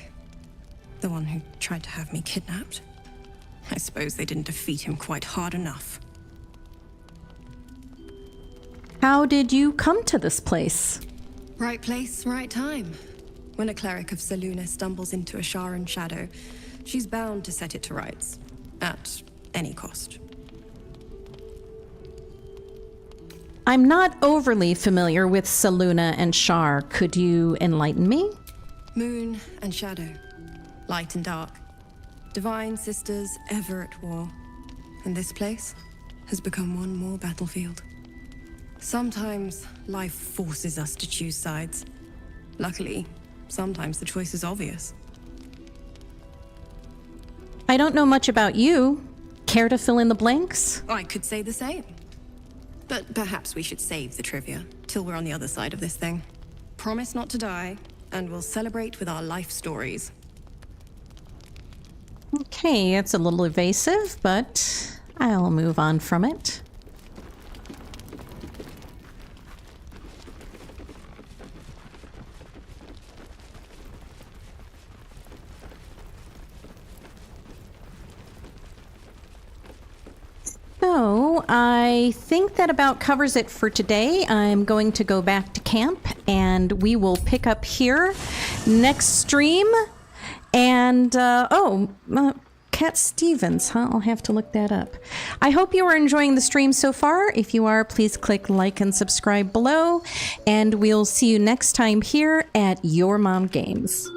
the one who tried to have me kidnapped. I suppose they didn't defeat him quite hard enough. How did you come to this place? Right place, right time. When a cleric of Selûne stumbles into a Sharan shadow, she's bound to set it to rights. At any cost. I'm not overly familiar with Saluna and Shar. Could you enlighten me? Moon and shadow, light and dark, divine sisters ever at war. And this place has become one more battlefield. Sometimes life forces us to choose sides. Luckily, sometimes the choice is obvious. I don't know much about you. Care to fill in the blanks? I could say the same. But perhaps we should save the trivia till we're on the other side of this thing. Promise not to die, and we'll celebrate with our life stories. Okay, it's a little evasive, but I'll move on from it. So, I think that about covers it for today. I'm going to go back to camp, and we will pick up here next stream. And, Cat Stevens, huh? I'll have to look that up. I hope you are enjoying the stream so far. If you are, please click like and subscribe below, and we'll see you next time here at Your Mom Games.